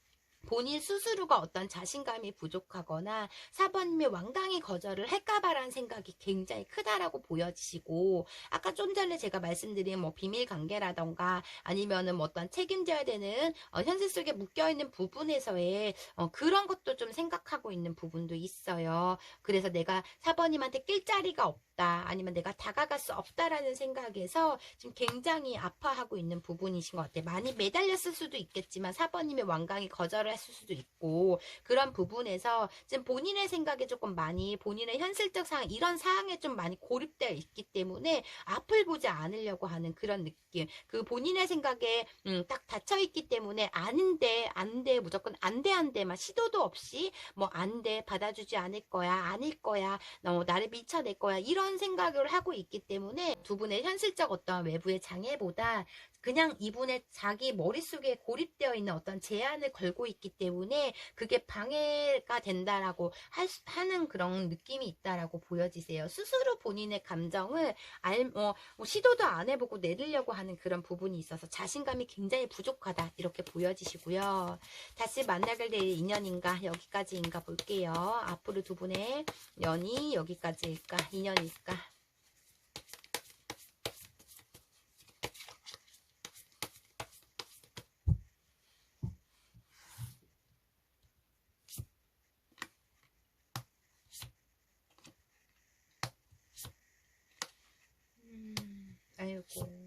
Speaker 1: 본인 스스로가 어떤 자신감이 부족하거나 4번님이 완강히 거절을 할까봐라는 생각이 굉장히 크다라고 보여지시고 아까 좀 전에 제가 말씀드린 뭐 비밀관계라던가 아니면은 뭐 어떤 책임져야 되는 현실 속에 묶여있는 부분에서의 그런 것도 좀 생각하고 있는 부분도 있어요. 그래서 내가 4번님한테 낄 자리가 없다 아니면 내가 다가갈 수 없다라는 생각에서 지금 굉장히 아파하고 있는 부분이신 것 같아요. 많이 매달렸을 수도 있겠지만 4번님이 완강히 거절을 했을 수도 있고 그런 부분에서 지금 본인의 생각에 조금 많이 본인의 현실적 상황 이런 사항에 좀 많이 고립되어 있기 때문에 앞을 보지 않으려고 하는 그런 느낌 그 본인의 생각에 딱 닫혀 있기 때문에 안돼 안돼 무조건 안돼만 시도도 없이 뭐 안돼 받아주지 않을 거야 아닐 거야 나를 미쳐낼 거야 이런 생각을 하고 있기 때문에 두 분의 현실적 어떤 외부의 장애보다 그냥 이분의 자기 머릿속에 고립되어 있는 어떤 제한을 걸고 있기 때문에 그게 방해가 된다라고 하는 그런 느낌이 있다라고 보여지세요. 스스로 본인의 감정을 시도도 안 해보고 내리려고 하는 그런 부분이 있어서 자신감이 굉장히 부족하다 이렇게 보여지시고요. 다시 만나게 될 인연인가 여기까지인가 볼게요. 앞으로 두 분의 연이 여기까지일까 인연일까. 아이고.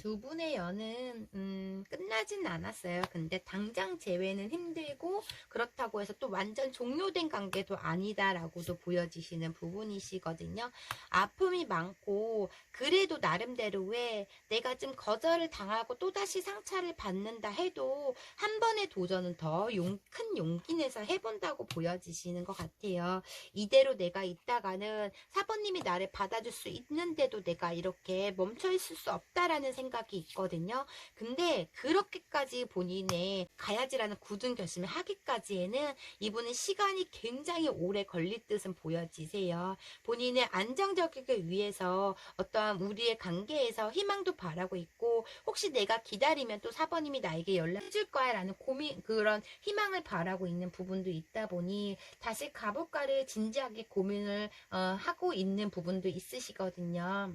Speaker 1: 두 분의 연은 끝나진 않았어요. 근데 당장 재회는 힘들고 그렇다고 해서 또 완전 종료된 관계도 아니다라고도 보여지시는 부분이시거든요. 아픔이 많고 그래도 나름대로의 내가 좀 거절을 당하고 또다시 상처를 받는다 해도 한 번의 도전은 더 큰 용기 내서 해본다고 보여지시는 것 같아요. 이대로 내가 있다가는 4번님이 나를 받아줄 수 있는데도 내가 이렇게 멈춰 있을 수 없다라는 생각이 있거든요. 근데 그렇게까지 본인의 가야지라는 굳은 결심을 하기까지에는 이분은 시간이 굉장히 오래 걸릴 듯은 보여지세요. 본인의 안정적이기 위해서 어떠한 우리의 관계에서 희망도 바라고 있고 혹시 내가 기다리면 또 4번님이 나에게 연락해줄 거야 라는 그런 희망을 바라고 있는 부분도 있다 보니 다시 가볼까를 진지하게 고민을 하고 있는 부분도 있으시거든요.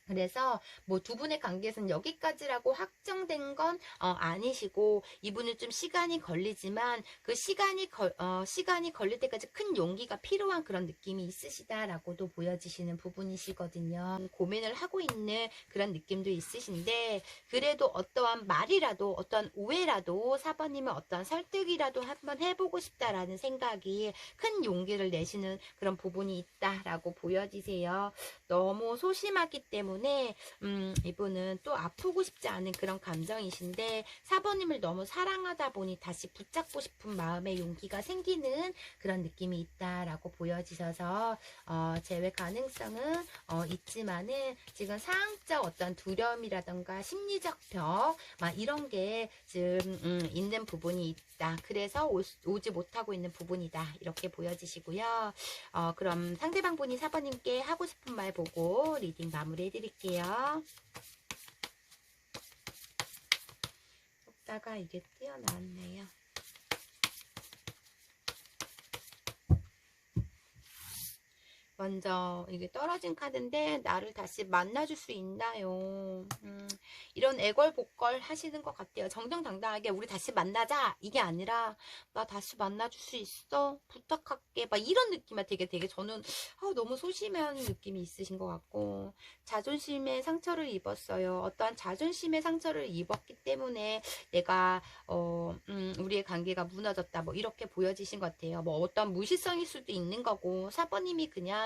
Speaker 1: 그래서 뭐 두 분의 관계에서는 여기까지라고 확정된 건 아니시고 이분은 좀 시간이 걸리지만 그 시간이 걸릴 때까지 큰 용기가 필요한 그런 느낌이 있으시다라고도 보여지시는 부분이시거든요. 고민을 하고 있는 그런 느낌도 있으신데 그래도 어떠한 말이라도 어떤 오해라도 4번님은 어떤 설득이라도 한번 해보고 싶다라는 생각이 큰 용기를 내시는 그런 부분이 있다라고 보여지세요. 너무 소심하기 때문에 때문에 이분은 또 아프고 싶지 않은 그런 감정이신데 4번님을 너무 사랑하다 보니 다시 붙잡고 싶은 마음의 용기가 생기는 그런 느낌이 있다라고 보여지셔서 재회 가능성은 있지만은 지금 상황적 어떤 두려움이라던가 심리적 벽 막 이런 게 지금 있는 부분이 있다. 그래서 오지 못하고 있는 부분이다. 이렇게 보여지시고요. 그럼 상대방 분이 4번님께 하고 싶은 말 보고 리딩 마무리 해드릴게요. 속다가 이게 튀어나왔네요. 먼저 이게 떨어진 카드인데 나를 다시 만나줄 수 있나요? 이런 애걸복걸 하시는 것 같아요. 정정당당하게 우리 다시 만나자 이게 아니라 나 다시 만나줄 수 있어? 부탁할게 막 이런 느낌이 되게 저는 너무 소심한 느낌이 있으신 것 같고 자존심에 상처를 입었어요. 어떠한 자존심에 상처를 입었기 때문에 내가 우리의 관계가 무너졌다 뭐 이렇게 보여지신 것 같아요. 뭐 어떤 무시성일 수도 있는 거고 4번님이 그냥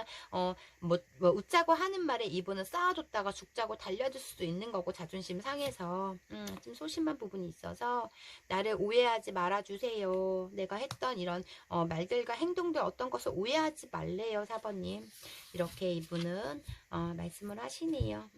Speaker 1: 뭐 웃자고 하는 말에 이분은 쌓아뒀다가 죽자고 달려줄 수도 있는 거고 자존심 상해서 좀 소심한 부분이 있어서 나를 오해하지 말아주세요. 내가 했던 이런 말들과 행동들 어떤 것을 오해하지 말래요 4번님. 이렇게 이분은 말씀을 하시네요.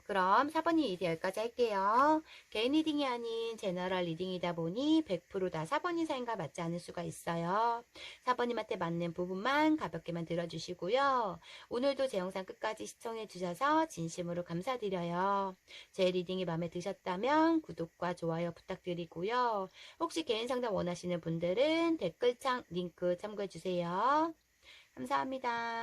Speaker 1: 그럼 4번님 이제 여기까지 할게요. 개인 리딩이 아닌 제너럴 리딩이다 보니 100%다 4번님 사연과 맞지 않을 수가 있어요. 4번님한테 맞는 부분만 가볍게만 들어주시고요. 오늘도 제 영상 끝까지 시청해주셔서 진심으로 감사드려요. 제 리딩이 마음에 드셨다면 구독과 좋아요 부탁드리고요. 혹시 개인 상담 원하시는 분들은 댓글창 링크 참고해주세요. 감사합니다.